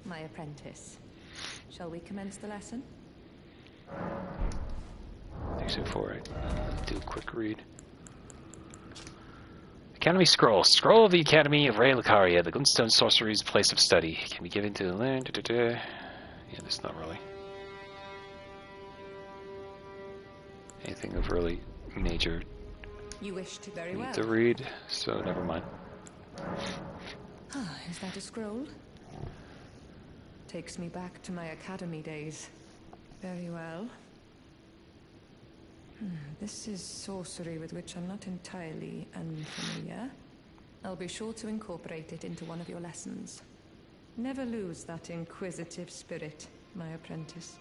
S3: my apprentice. Shall we commence the lesson?
S1: Section 4, right? Do a quick read. Academy Scroll. Scroll of the Academy of Relicaria. The Glintstone Sorcery's place of study. Can be given to the land. Yeah, that's not really anything of really major
S3: You wish to very
S1: need
S3: well.
S1: to read, so never mind.
S3: Ah, is that a scroll? Takes me back to my academy days. Very well. This is sorcery with which I'm not entirely unfamiliar. I'll be sure to incorporate it into one of your lessons. Never lose that inquisitive spirit, my apprentice.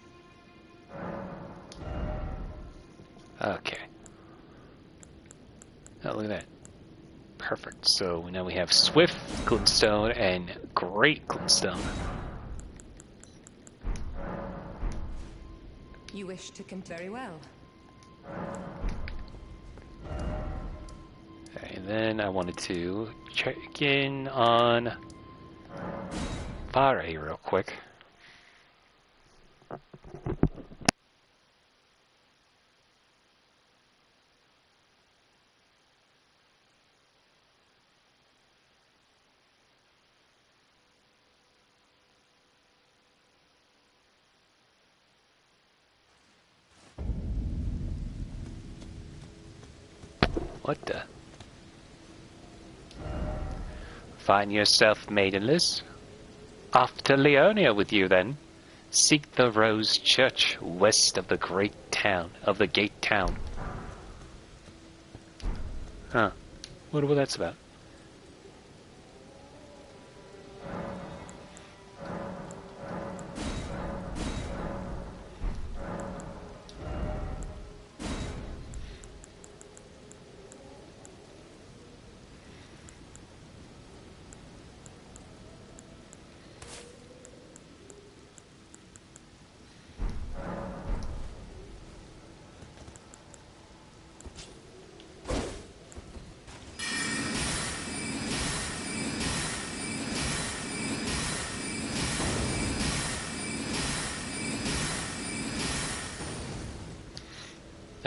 S1: Okay. Oh, look at that. Perfect. So now we have Swift Glintstone and Great Glintstone.
S3: You wish to very well.
S1: Okay, and then I wanted to check in on Vare real quick. What the? Find yourself maidenless? Off to Leonia with you, then. Seek the Rose Church west of the great town, of the Gate Town. Huh. Wonder what that's about.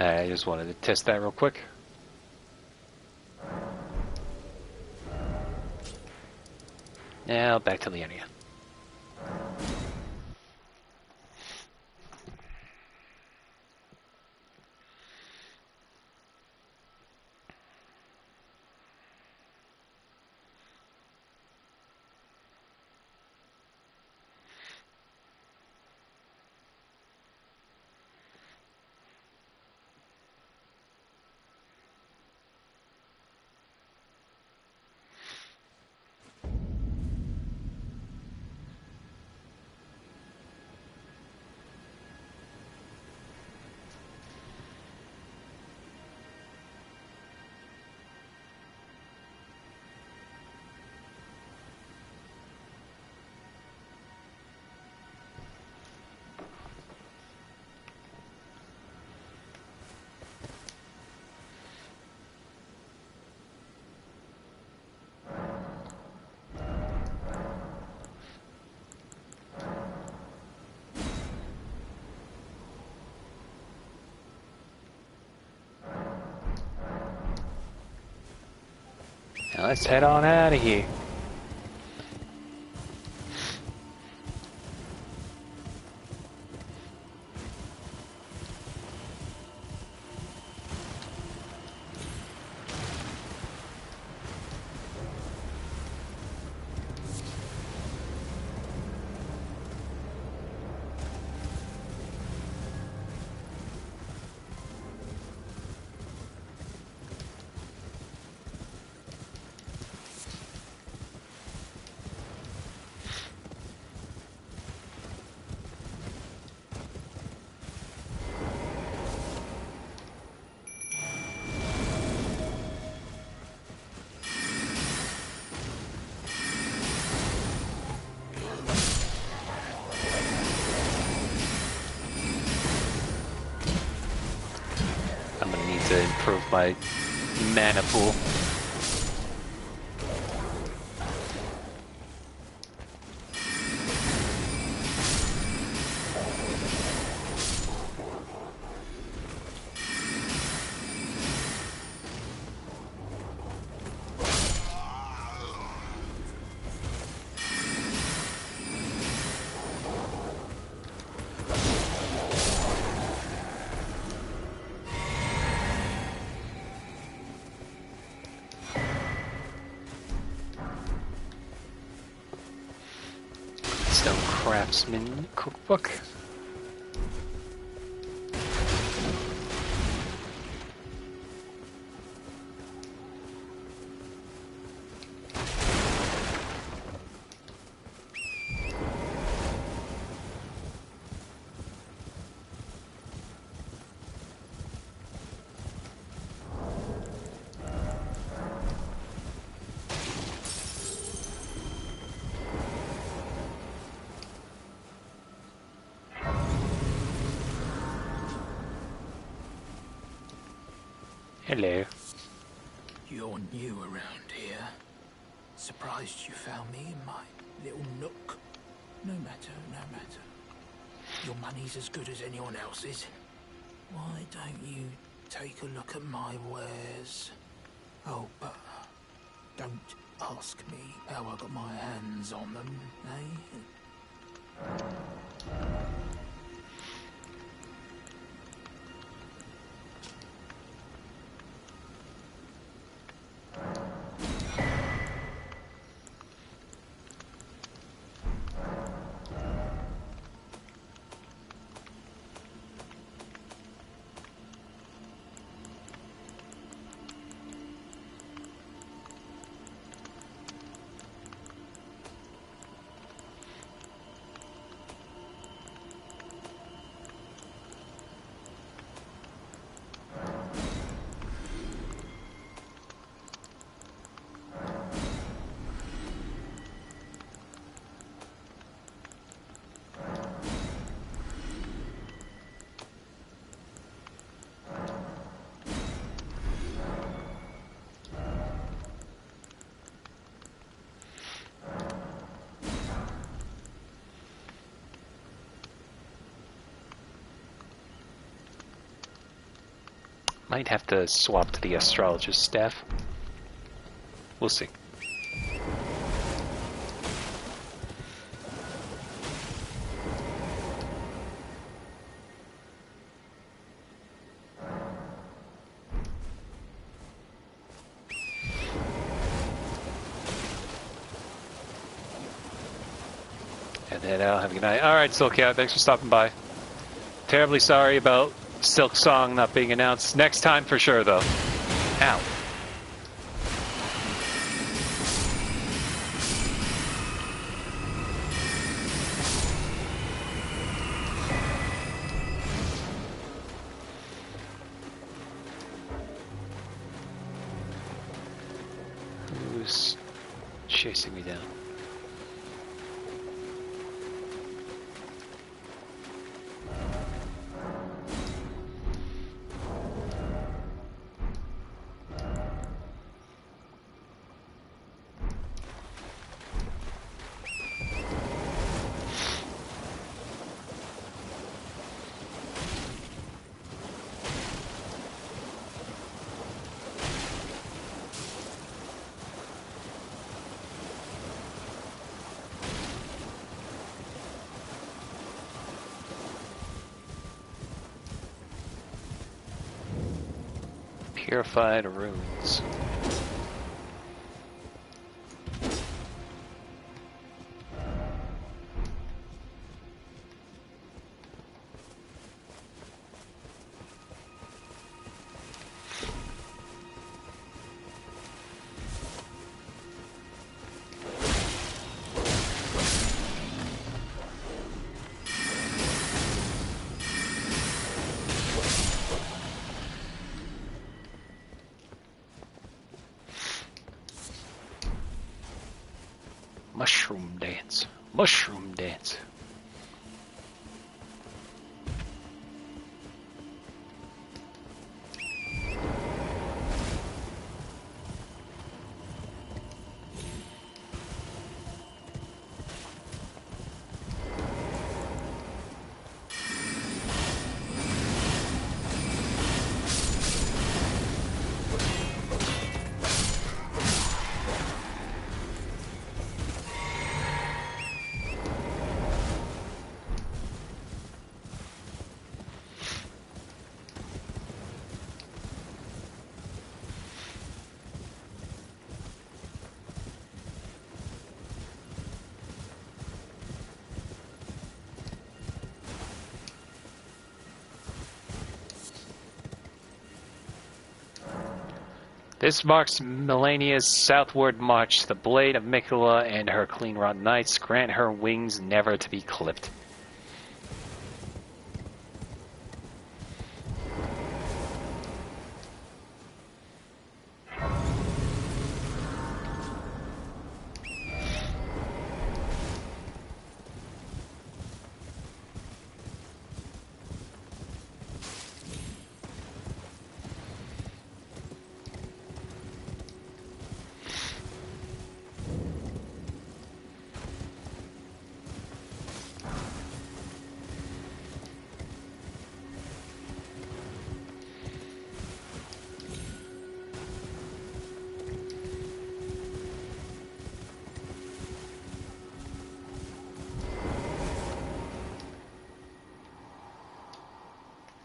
S1: I just wanted to test that real quick. Now back to Leonia. Now let's head on out of here. To improve my mana pool. Stone Craftsman Cookbook. Hello.
S10: You're new around here. Surprised you found me in my little nook. No matter, no matter. Your money's as good as anyone else's. Why don't you take a look at my wares? Oh, but don't ask me how I got my hands on them, eh?
S1: Might have to swap to the astrologist staff. We'll see. And then have a good night. Alright, Silkcat, thanks for stopping by. Terribly sorry about Silk Song not being announced. Next time for sure, though. Ow. Who's chasing me down? Purified runes. Mushroom dance. Mushroom dance. This marks Melania's southward march. The blade of Miquella and her clean-wrought knights grant her wings never to be clipped.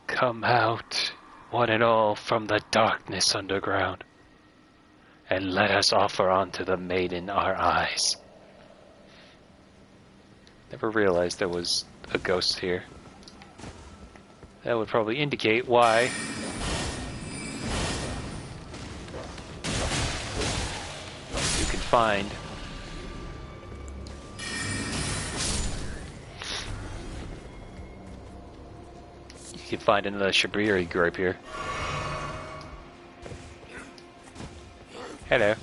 S1: Come out, one and all, from the darkness underground, and let us offer unto the maiden our eyes. Never realized there was a ghost here. That would probably indicate why. You can find another Shabiri group here. Hello.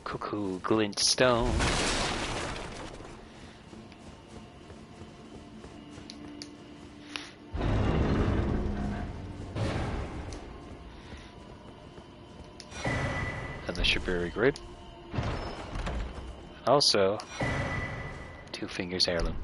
S1: Cuckoo glintstone. And the Shibiri grid. Also, 2 Fingers heirloom.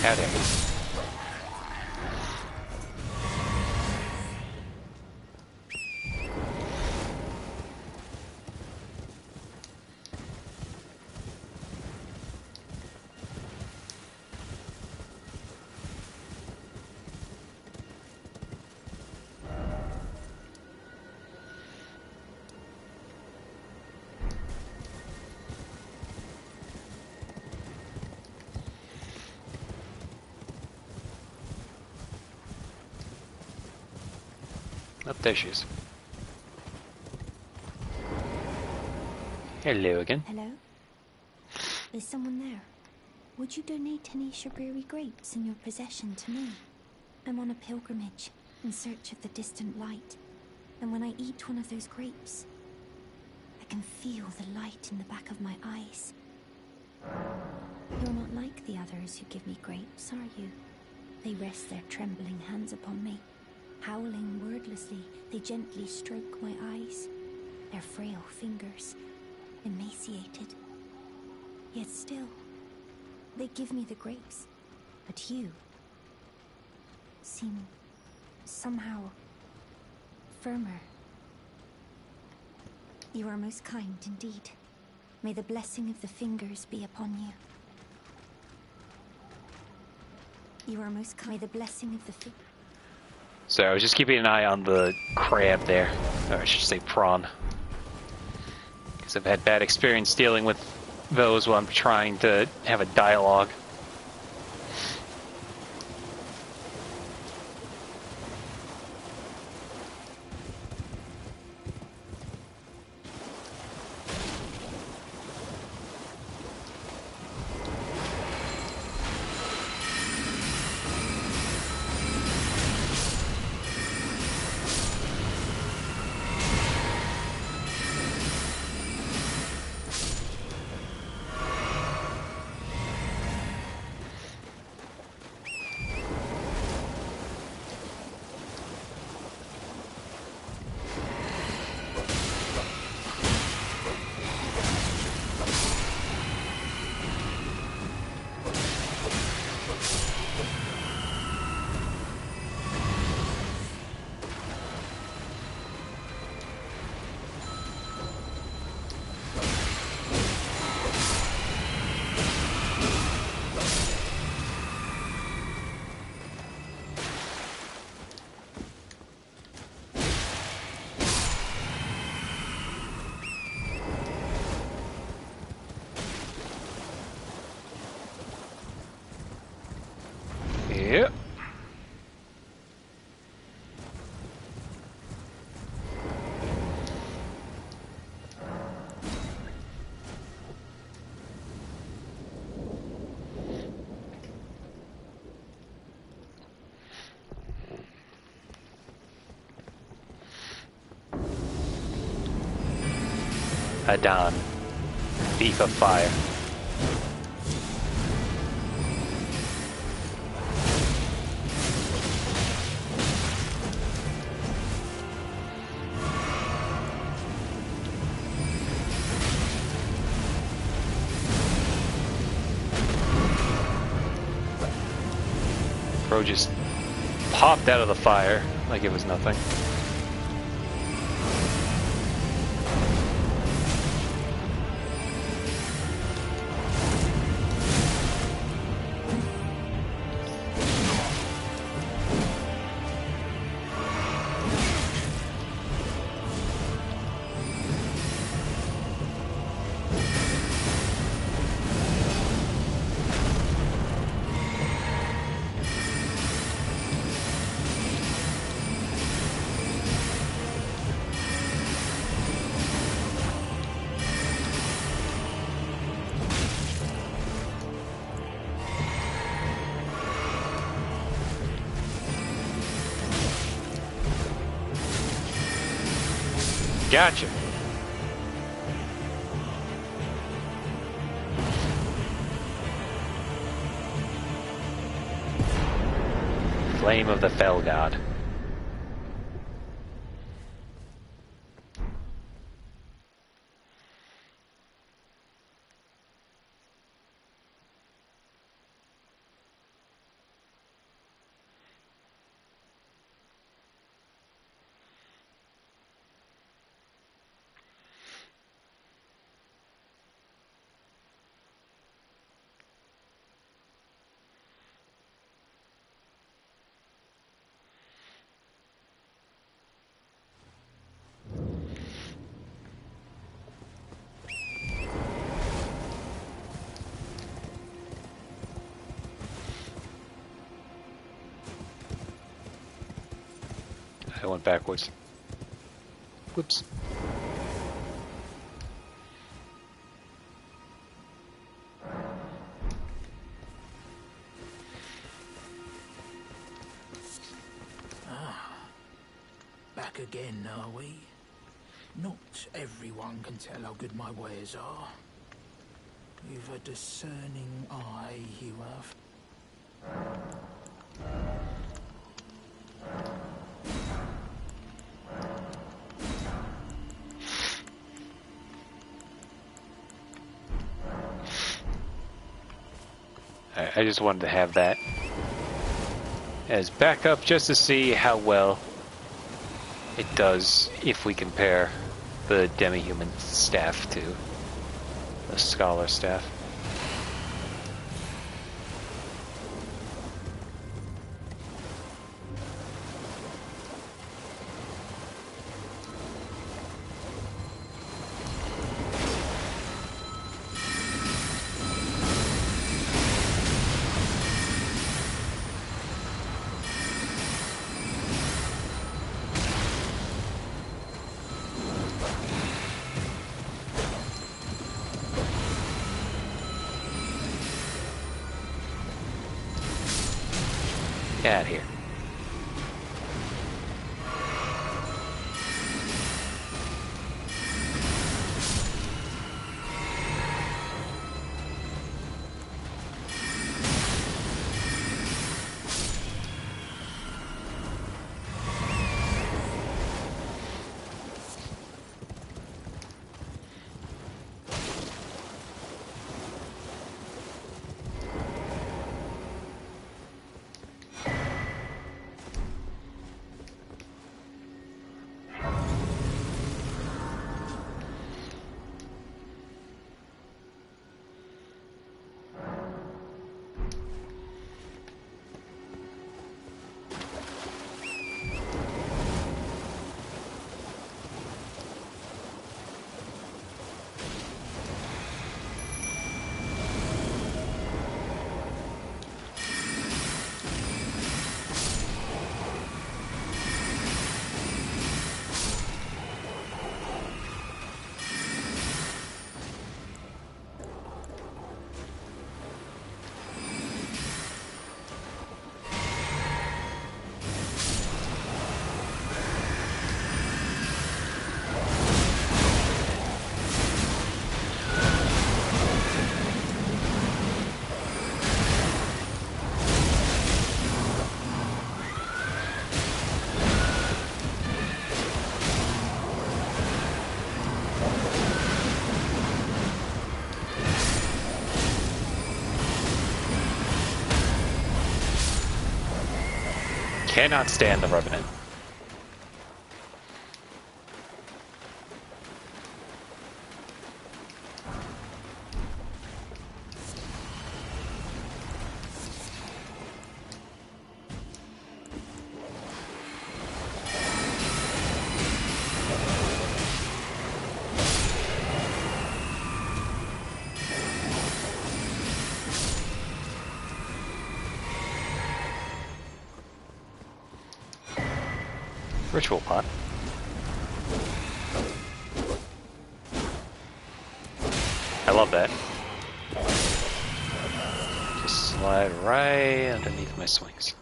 S1: Howdy. Oh, there she is. Hello again.
S9: Hello? Is someone there? Would you donate any Shibiri grapes in your possession to me? I'm on a pilgrimage in search of the distant light, and when I eat one of those grapes, I can feel the light in the back of my eyes. You're not like the others who give me grapes, are you? They rest their trembling hands upon me. Howling wordlessly, they gently stroke my eyes, their frail fingers emaciated. Yet still, they give me the grapes. But you seem somehow firmer. You are most kind indeed. May the blessing of the fingers be upon you. You are most kind. May the blessing of the fingers.
S1: So I was just keeping an eye on the crab there. Or I should say prawn. Because I've had bad experience dealing with those while I'm trying to have a dialogue. Yep. Adon, Thief of Fire. Bro just popped out of the fire like it was nothing. Gotcha. Flame of the Fell God. I went backwards. Whoops.
S10: Back again, are we? Not everyone can tell how good my wares are. You've a discerning eye, you have.
S1: I just wanted to have that as backup just to see how well it does if we compare the demi-human staff to the scholar staff. Get out of here. Cannot stand the Revenant. Ritual pot. I love that. Just slide right underneath my swings.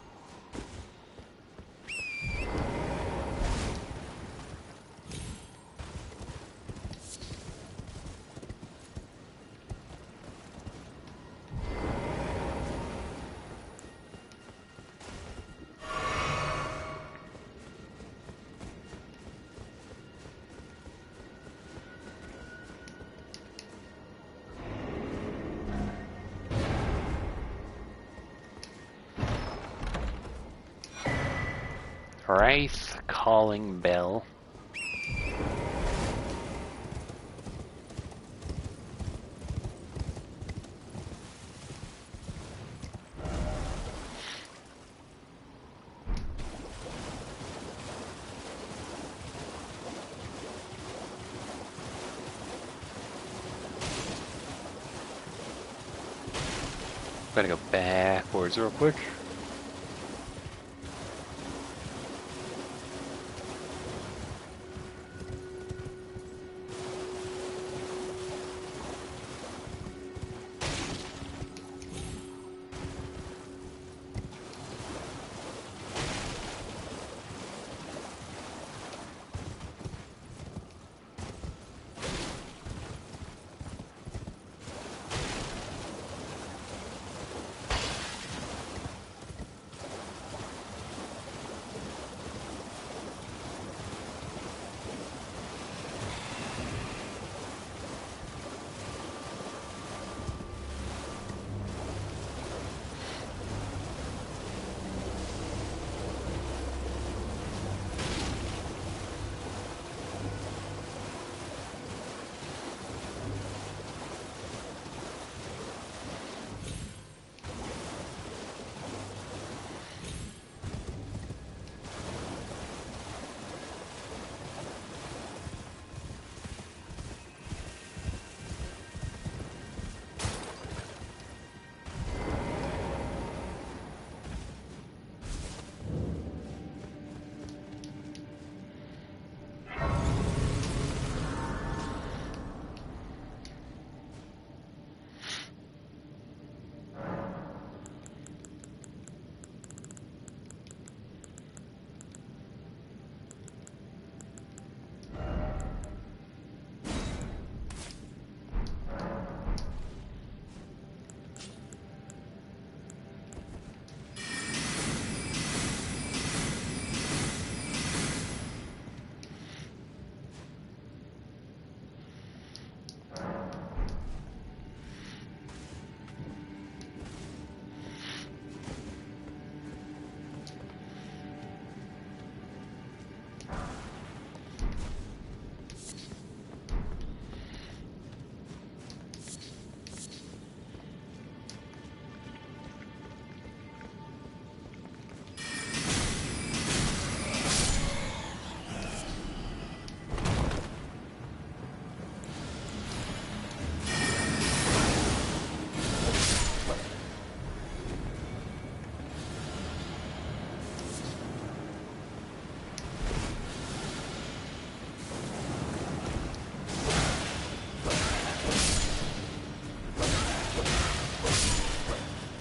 S1: Wraith Calling Bell. Gotta go backwards real quick.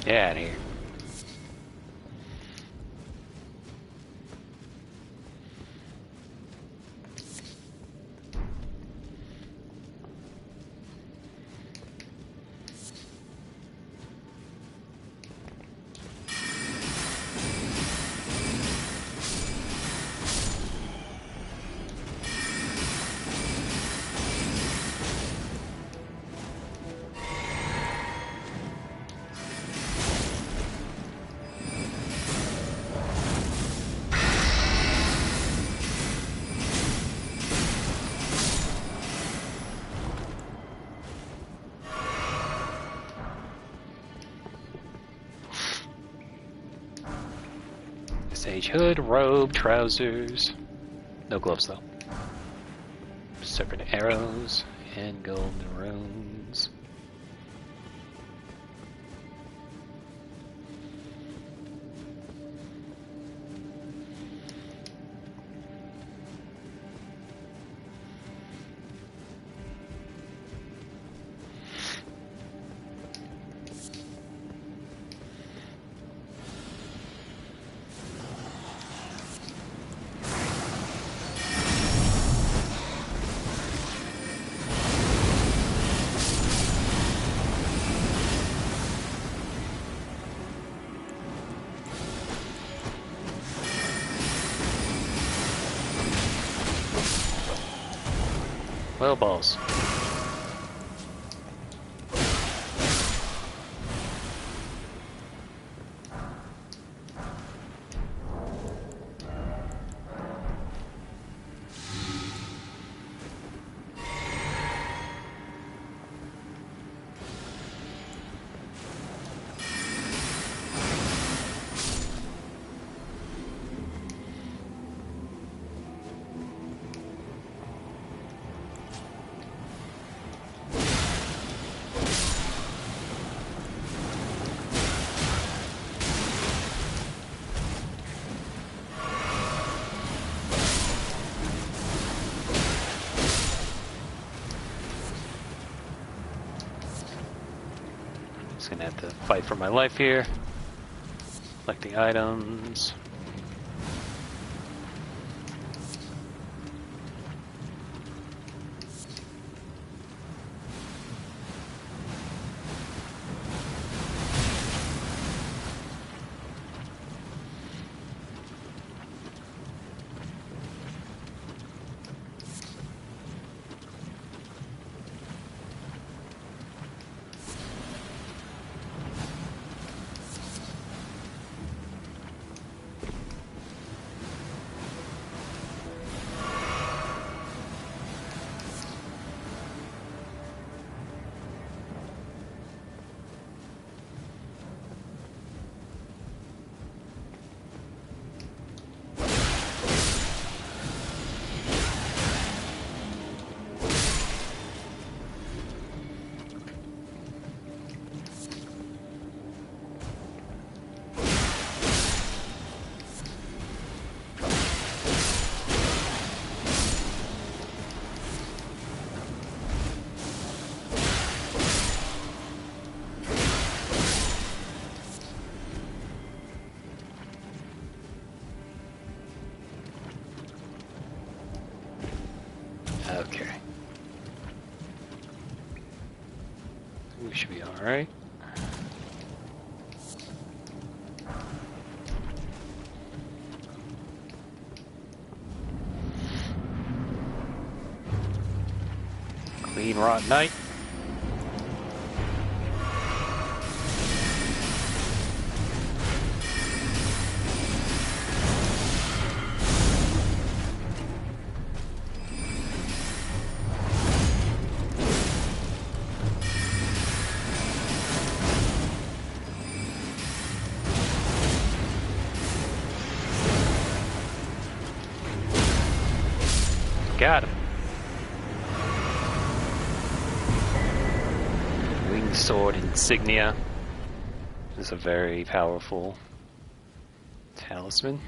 S1: Get out of here. Sage hood, robe, trousers. No gloves though. Serpent arrows and golden runes. Well, balls. Just gonna have to fight for my life here. Collecting items. Okay. We should be alright. Clean rotten night. Got him. Winged sword insignia. This is a very powerful talisman.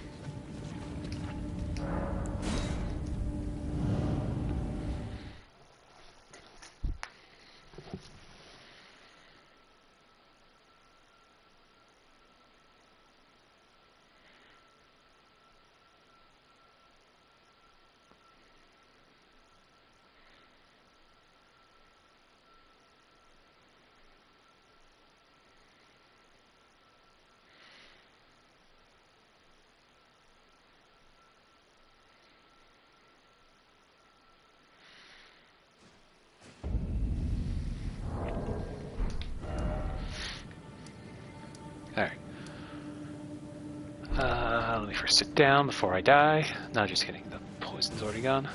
S1: Alright. Let me first sit down before I die. No, just kidding. The poison's already gone.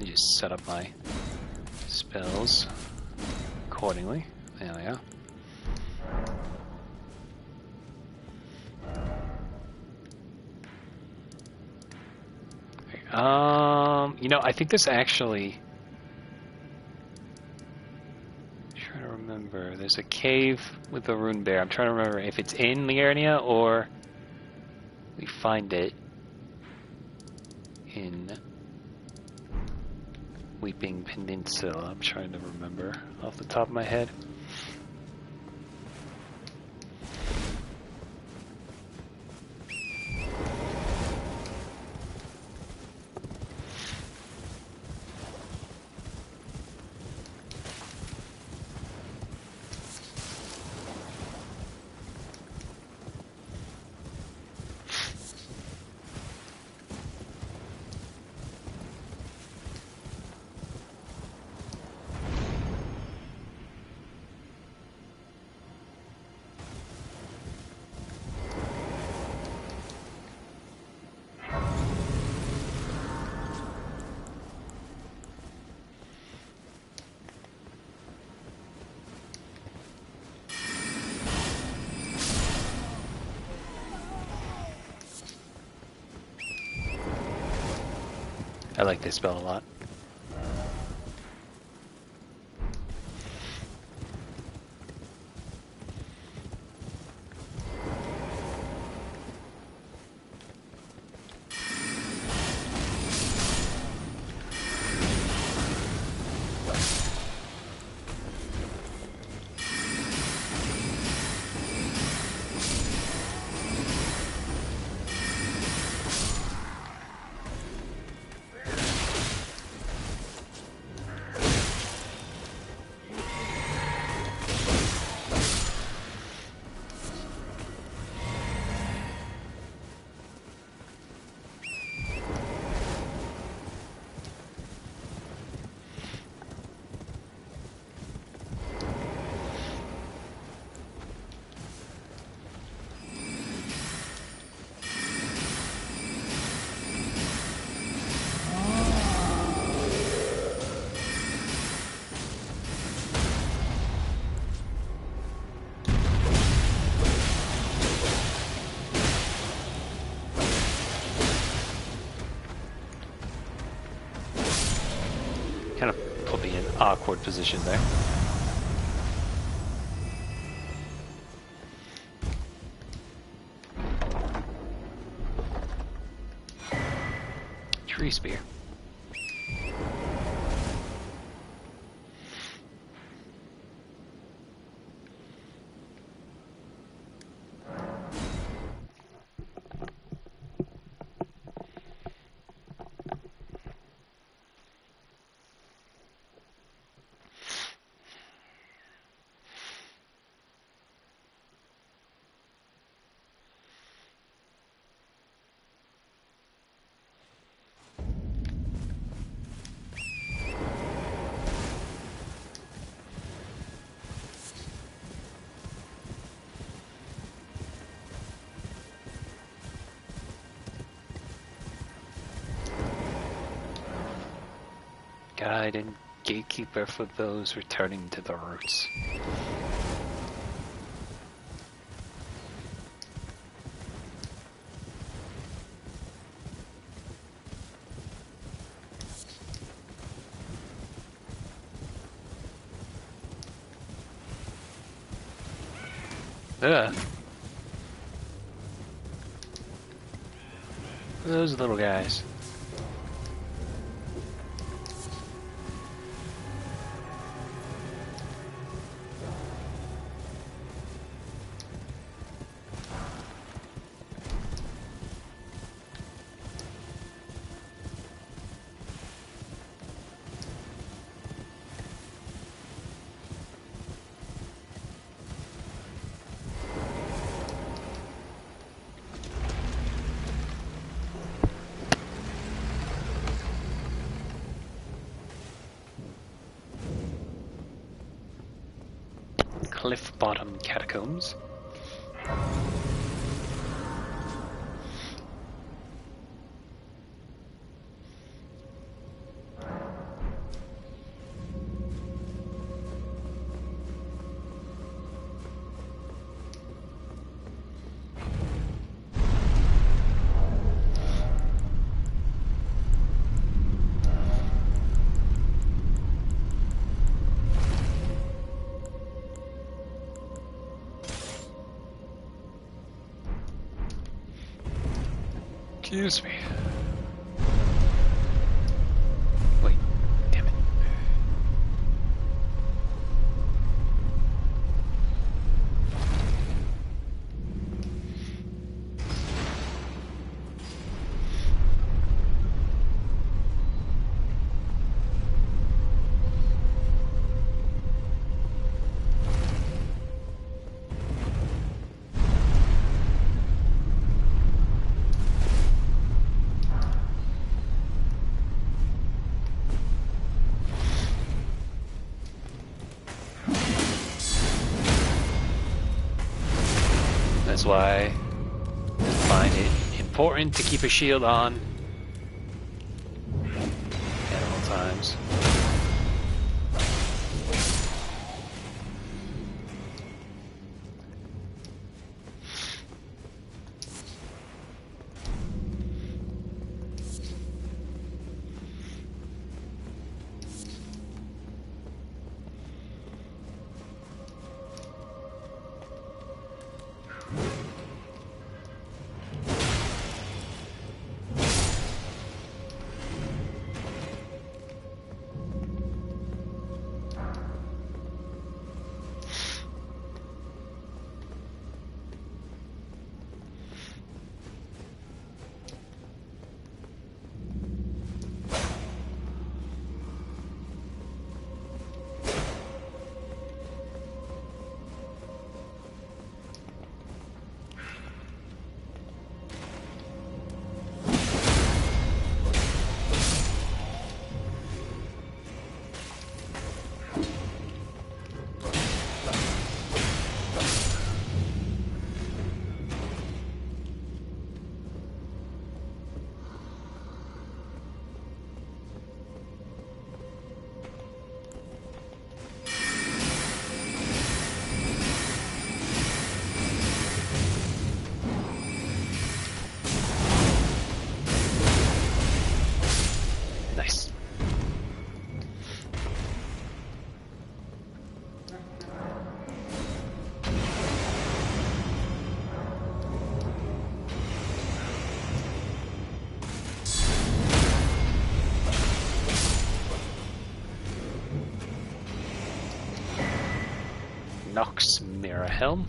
S1: Just set up my spells accordingly. There we are. You know, I think this actually. I'm trying to remember. There's a cave with the rune bear. I'm trying to remember if it's in the area or we find it in Weeping Peninsula. I'm trying to remember off the top of my head. I like this spell a lot. Kind of put me in an awkward position there. Tree spear. Guide and gatekeeper for those returning to the roots. Ugh. Those little guys. Cliff bottom catacombs. Excuse me. Wait, damn it. That's why I find it important to keep a shield on at all times. Nox Mirror Helm.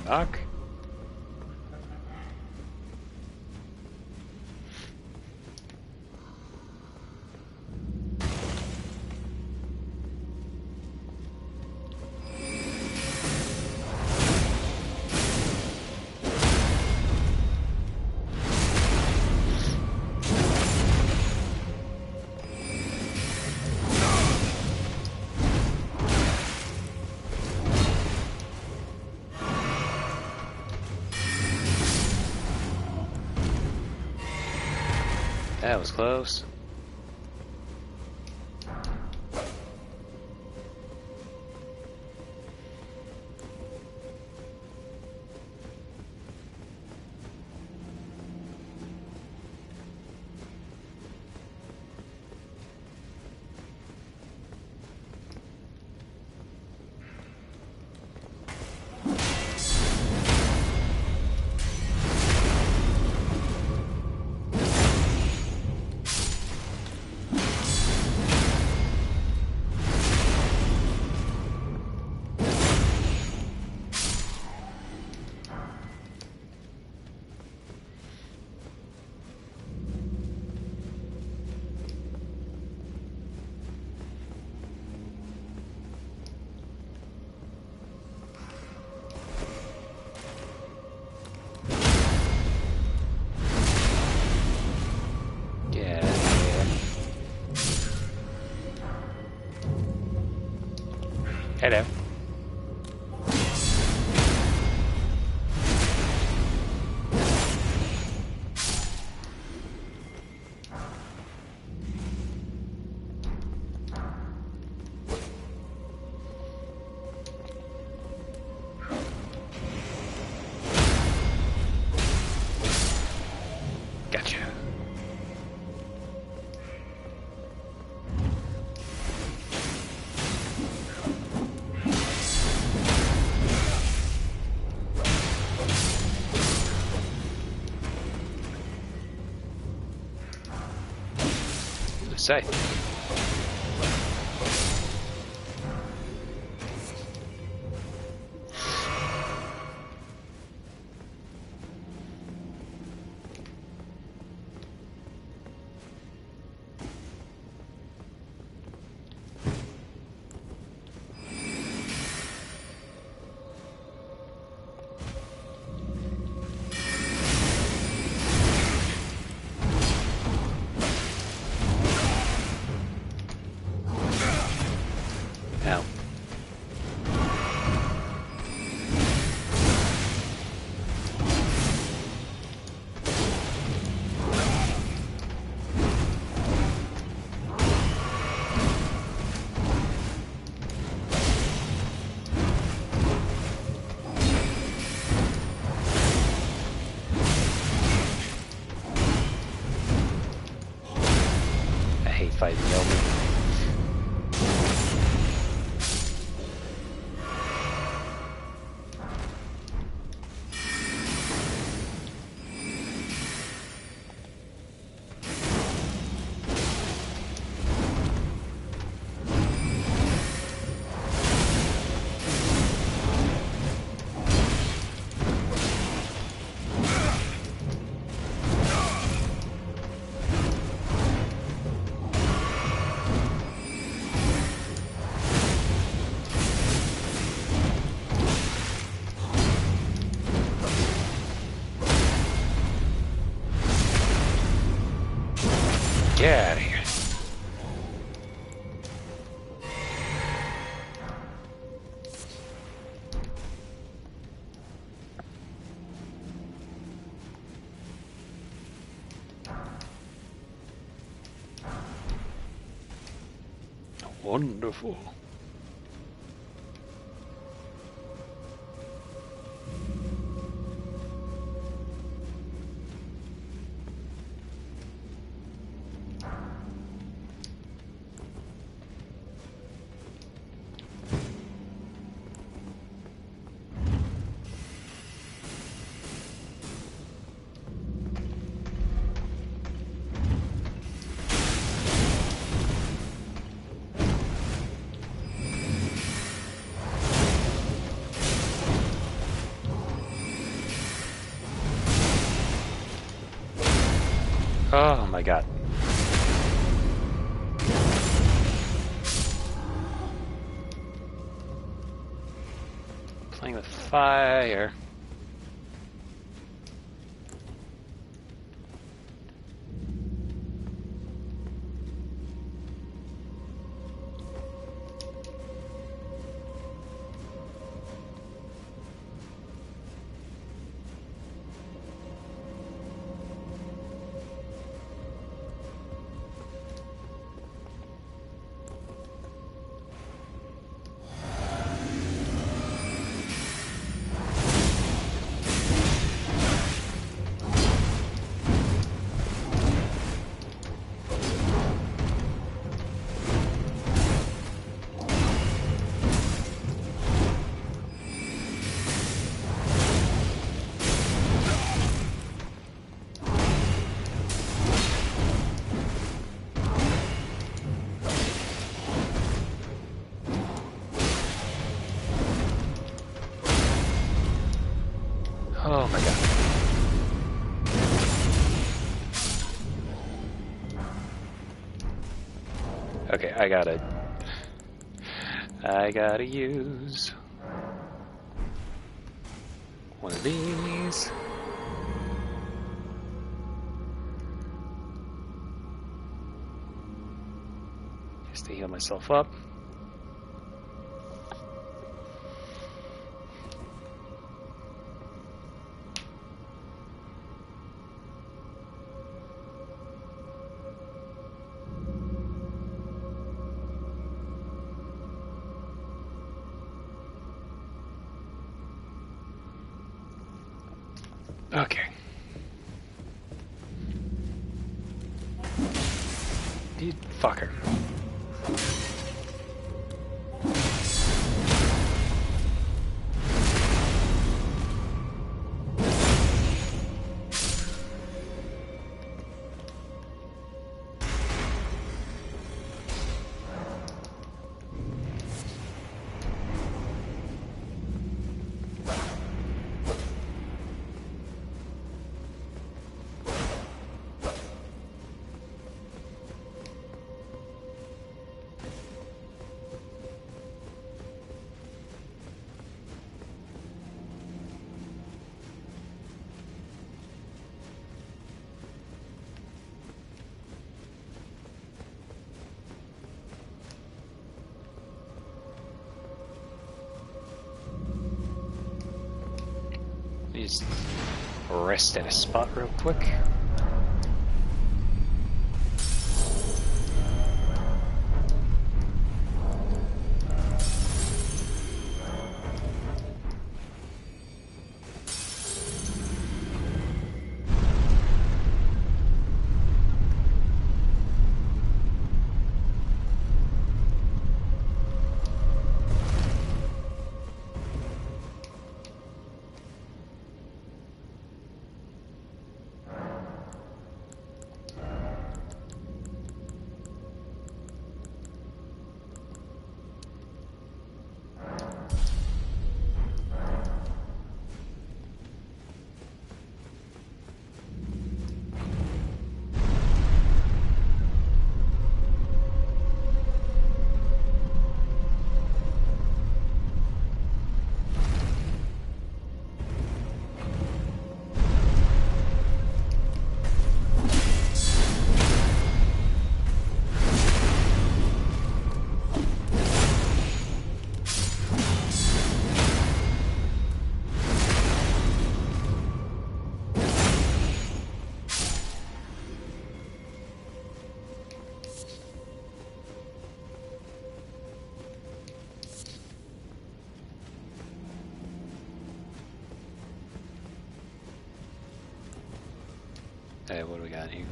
S1: Knock. That was close. Hello. Gotcha. Say. Ow. I hate fighting Elden. Get out of here. Wonderful. Oh my god. Playing with fire. Oh my god. Okay, I gotta use one of these. Just to heal myself up. Okay. You fucker. Just rest at a spot real quick. Hey, what do we got here?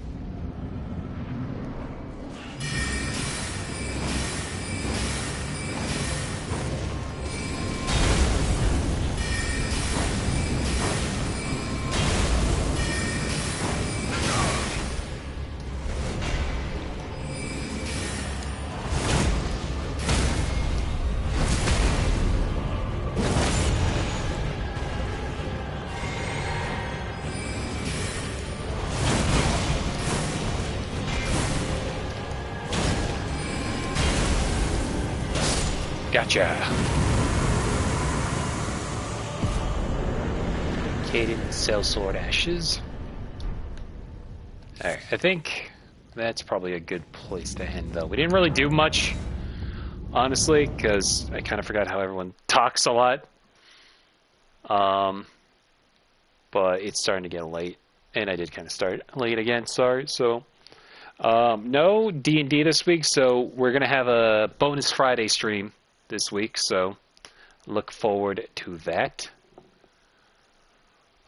S1: Gotcha. Caden Sellsword Ashes. Alright, I think that's probably a good place to end, though. We didn't really do much, honestly, because I kind of forgot how everyone talks a lot. But it's starting to get late, and I did kind of start late again, sorry. So, no D&D this week, so we're going to have a bonus Friday stream this week, so look forward to that.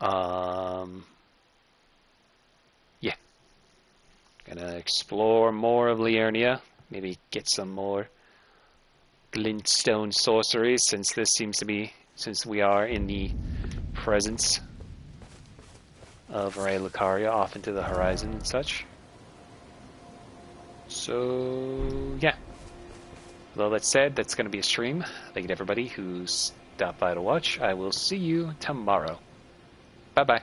S1: Yeah. Gonna explore more of Liurnia, maybe get some more glintstone sorceries, since we are in the presence of Ray Lucaria off into the horizon and such. So, yeah. With all that said, that's going to be a stream. Thank you to everybody who stopped by to watch. I will see you tomorrow. Bye-bye.